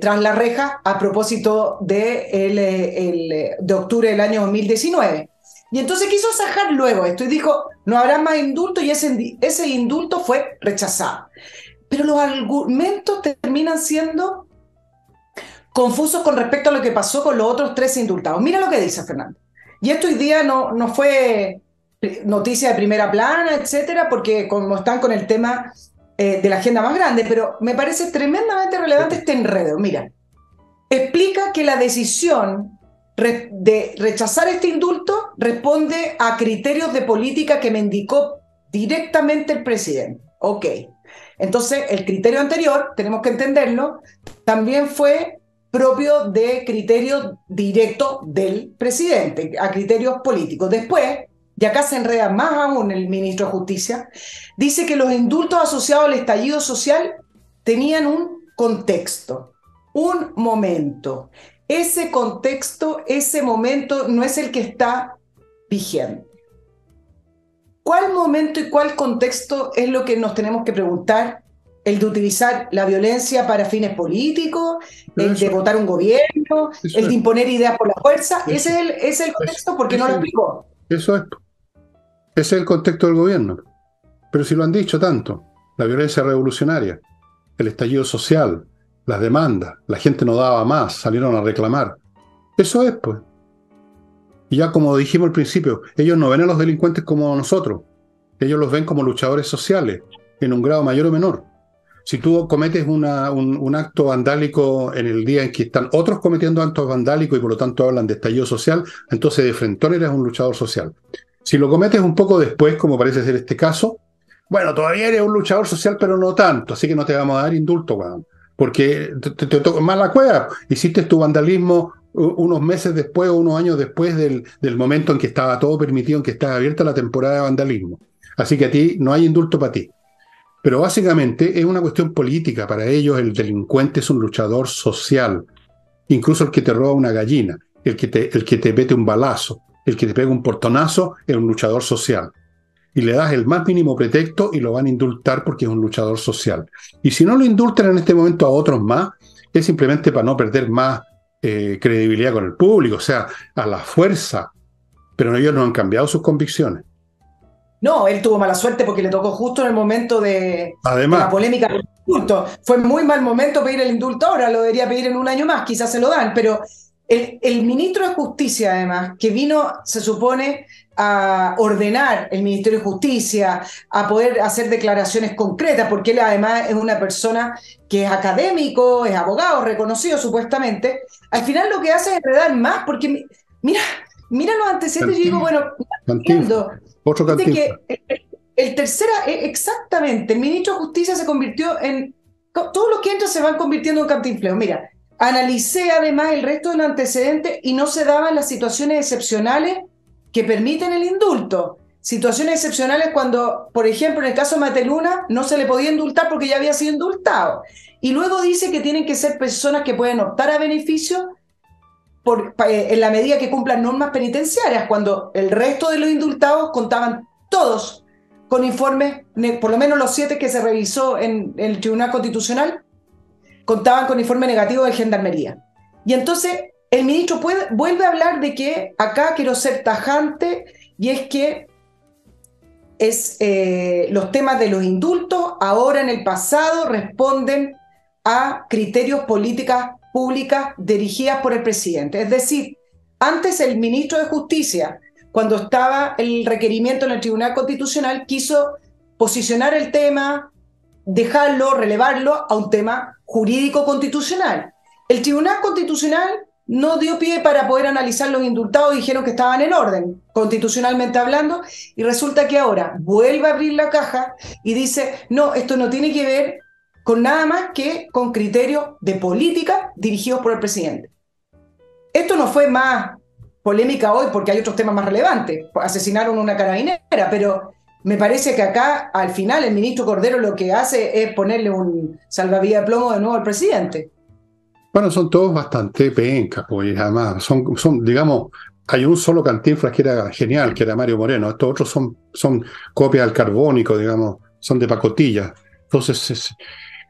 tras la reja a propósito de octubre del año 2019. Y entonces quiso sacar luego esto y dijo, no habrá más indulto, y ese indulto fue rechazado. Pero los argumentos terminan siendo confusos con respecto a lo que pasó con los otros 3 indultados. Mira lo que dice Fernando. Y esto hoy día no fue noticia de primera plana, etcétera, porque como están con el tema de la agenda más grande, pero me parece tremendamente relevante este enredo. Mira, explica que la decisión de rechazar este indulto responde a criterios de política que me indicó directamente el presidente. Ok, entonces el criterio anterior, tenemos que entenderlo, también fue propio de criterios directos del presidente, a criterios políticos. Después, y acá se enreda más aún el ministro de Justicia, dice que los indultos asociados al estallido social tenían un contexto, un momento. Ese contexto, ese momento no es el que está vigente. ¿Cuál momento y cuál contexto es lo que nos tenemos que preguntar el de utilizar la violencia para fines políticos, Pero el de eso, votar un gobierno, eso el de es, imponer ideas por la fuerza. eso, Ese es el contexto porque no lo eso, explicó. eso es, ese es el contexto del gobierno. Pero si lo han dicho tanto, la violencia revolucionaria, el estallido social, las demandas, la gente no daba más, salieron a reclamar. Eso es, pues. Y ya como dijimos al principio, ellos no ven a los delincuentes como nosotros. Ellos los ven como luchadores sociales, en un grado mayor o menor. Si tú cometes un acto vandálico en el día en que están otros cometiendo actos vandálicos y por lo tanto hablan de estallido social, entonces de frentón eres un luchador social. Si lo cometes un poco después, como parece ser este caso, bueno, todavía eres un luchador social, pero no tanto, así que no te vamos a dar indulto, weón. Porque te tocó más la cueva. Hiciste tu vandalismo unos meses después o unos años después del momento en que estaba todo permitido, en que estaba abierta la temporada de vandalismo. Así que a ti no hay indulto para ti. Pero básicamente es una cuestión política. Para ellos el delincuente es un luchador social. Incluso el que te roba una gallina, el que te mete un balazo, el que te pega un portonazo, es un luchador social. Y le das el más mínimo pretexto y lo van a indultar porque es un luchador social. Y si no lo indultan en este momento a otros más, es simplemente para no perder más credibilidad con el público, o sea, a la fuerza. Pero ellos no han cambiado sus convicciones. No, él tuvo mala suerte porque le tocó justo en el momento de la Además, polémica del indulto. Fue muy mal momento pedir el indulto ahora, lo debería pedir en un año más, quizás se lo dan, pero el ministro de Justicia, además, que vino, se supone, a ordenar el Ministerio de Justicia, a poder hacer declaraciones concretas, porque él además es una persona que es académico, es abogado, reconocido supuestamente, al final lo que hace es enredar más, porque mira, mira los antecedentes y yo digo, Cantinflas, bueno, Cantinflas, entiendo. otro Dice Cantinflas. que el tercera, exactamente, el ministro de Justicia se convirtió en, todos los que entran se van convirtiendo en cantinfleo. Mira, analicé además el resto del antecedente y no se daban las situaciones excepcionales que permiten el indulto. Situaciones excepcionales cuando, por ejemplo, en el caso de Mateluna no se le podía indultar porque ya había sido indultado. Y luego dice que tienen que ser personas que pueden optar a beneficios en la medida que cumplan normas penitenciarias, cuando el resto de los indultados contaban todos con informes, por lo menos los 7 que se revisó en el Tribunal Constitucional, contaban con informe negativo de Gendarmería. Y entonces el ministro vuelve a hablar de que acá quiero ser tajante, y es que los temas de los indultos ahora en el pasado responden a criterios políticas públicas dirigidas por el presidente. Es decir, antes el ministro de Justicia, cuando estaba el requerimiento en el Tribunal Constitucional, quiso posicionar el tema, dejarlo, relevarlo a un tema jurídico constitucional. El Tribunal Constitucional no dio pie para poder analizar los indultados y dijeron que estaban en orden, constitucionalmente hablando, y resulta que ahora vuelve a abrir la caja y dice, no, esto no tiene que ver con nada más que con criterios de política dirigidos por el presidente. Esto no fue más polémica hoy porque hay otros temas más relevantes. Asesinaron a una carabinera, pero me parece que acá, al final, el ministro Cordero lo que hace es ponerle un salvavidas de plomo de nuevo al presidente. Bueno, son todos bastante pencas, pues, además, digamos, hay un solo Cantinflas que era genial, que era Mario Moreno. Estos otros son copias al carbónico, digamos, son de pacotilla. Entonces,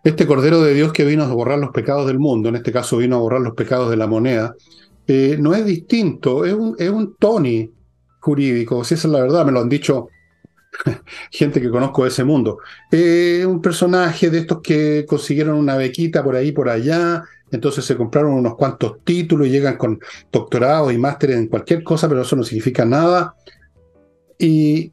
este Cordero de Dios que vino a borrar los pecados del mundo, en este caso vino a borrar los pecados de la moneda, no es distinto, es un Tony jurídico, si esa es la verdad, me lo han dicho gente que conozco de ese mundo. Un personaje de estos que consiguieron una bequita por ahí, por allá, entonces se compraron unos cuantos títulos y llegan con doctorados y másteres en cualquier cosa, pero eso no significa nada. Y,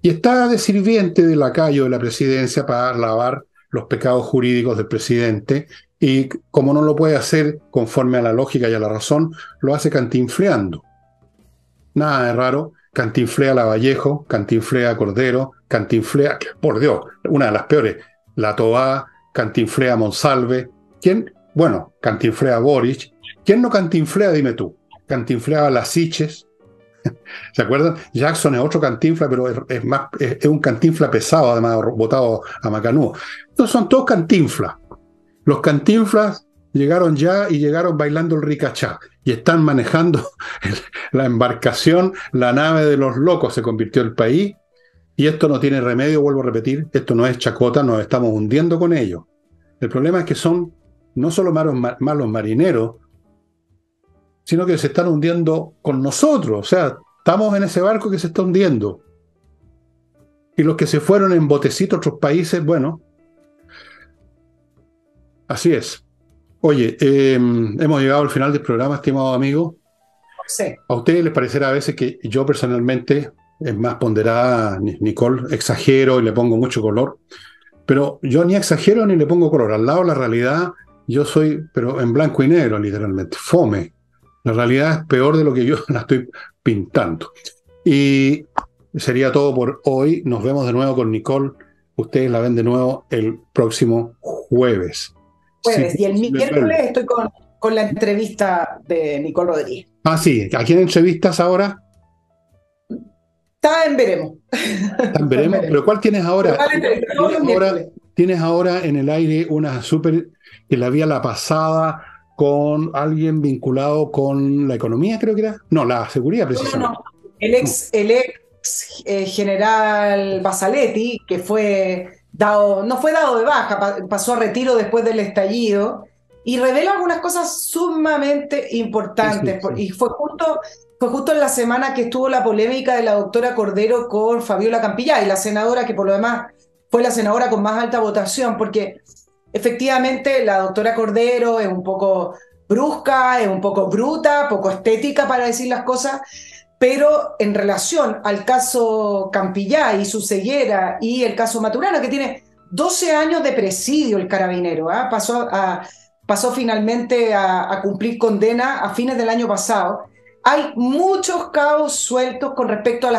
y está de sirviente de lacayo de la presidencia para lavar los pecados jurídicos del presidente, y como no lo puede hacer conforme a la lógica y a la razón, lo hace cantinfleando. Nada de raro, cantinflea Lavallejo, cantinflea Cordero, cantinflea, por Dios, una de las peores, la Toá, cantinflea Monsalve. ¿Quién? Bueno, cantinflea Boric. ¿Quién no cantinflea, dime tú? Cantinfleaba las Siches. ¿Se acuerdan? Jackson es otro cantinfla, pero es un cantinfla pesado, además, botado a Macanúa. Entonces son todos cantinflas. Los cantinflas llegaron ya y llegaron bailando el ricachá y están manejando la embarcación, la nave de los locos se convirtió el país, Y esto no tiene remedio, vuelvo a repetir, esto no es chacota, nos estamos hundiendo con ellos. El problema es que son no solo malos marineros, sino que se están hundiendo con nosotros. O sea, estamos en ese barco que se está hundiendo. Y los que se fueron en botecitos a otros países, bueno, así es. Oye, hemos llegado al final del programa, estimado amigo. Sí. ¿A ustedes les parecerá a veces que yo personalmente, es más ponderada Nicole, exagero y le pongo mucho color? Pero yo ni exagero ni le pongo color. Al lado de la realidad, yo soy, pero en blanco y negro, literalmente, fome. La realidad es peor de lo que yo la estoy pintando. Y sería todo por hoy. Nos vemos de nuevo con Nicole. Ustedes la ven de nuevo el próximo jueves. Jueves. Sí, Y el sí, miércoles estoy con la entrevista de Nicole Rodríguez. Ah, sí. ¿A quién entrevistas ahora? Está en veremos. Veremos. ¿Pero cuál tienes ahora? Ahora, Tienes ahora en el aire una súper que la vía la pasada con alguien vinculado con la economía, creo que era. No, la seguridad, precisamente. no. El ex general Basaletti, que no fue dado de baja, pasó a retiro después del estallido, y revela algunas cosas sumamente importantes. Sí. Y fue justo en la semana que estuvo la polémica de la doctora Cordero con Fabiola Campillay, la senadora que por lo demás fue la senadora con más alta votación, porque efectivamente la doctora Cordero es un poco brusca, es un poco bruta, poco estética para decir las cosas, pero en relación al caso Campillay y su ceguera y el caso Maturana, que tiene 12 años de presidio el carabinero, ¿eh? Pasó finalmente a cumplir condena a fines del año pasado. Hay muchos cabos sueltos con respecto a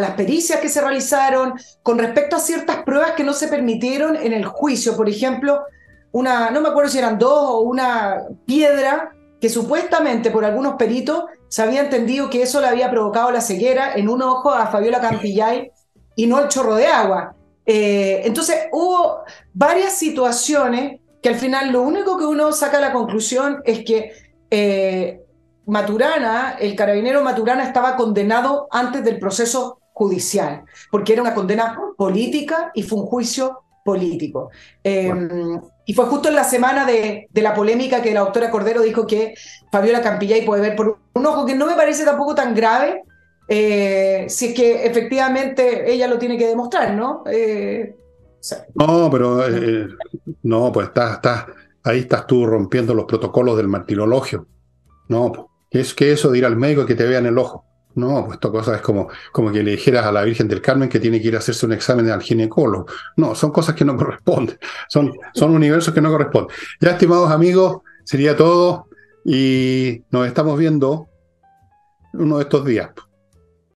las pericias que se realizaron, con respecto a ciertas pruebas que no se permitieron en el juicio. Por ejemplo, no me acuerdo si eran 2 o una piedra que supuestamente por algunos peritos se había entendido que eso le había provocado la ceguera en un ojo a Fabiola Campillay y no el chorro de agua. Entonces hubo varias situaciones que al final lo único que uno saca la conclusión es que Maturana, el carabinero Maturana, estaba condenado antes del proceso judicial, porque era una condena política y fue un juicio político. Y fue justo en la semana de la polémica que la doctora Cordero dijo que Fabiola Campillay puede ver por un ojo, que no me parece tampoco tan grave, si es que efectivamente ella lo tiene que demostrar, ¿no? No, pero no, pues ahí estás tú rompiendo los protocolos del martirologio. No, pues, es que eso de ir al médico y que te vean el ojo. No, pues esta cosa es como que le dijeras a la Virgen del Carmen que tiene que ir a hacerse un examen al ginecólogo. No, son cosas que no corresponden. Son universos que no corresponden. Ya, estimados amigos, sería todo y nos estamos viendo uno de estos días.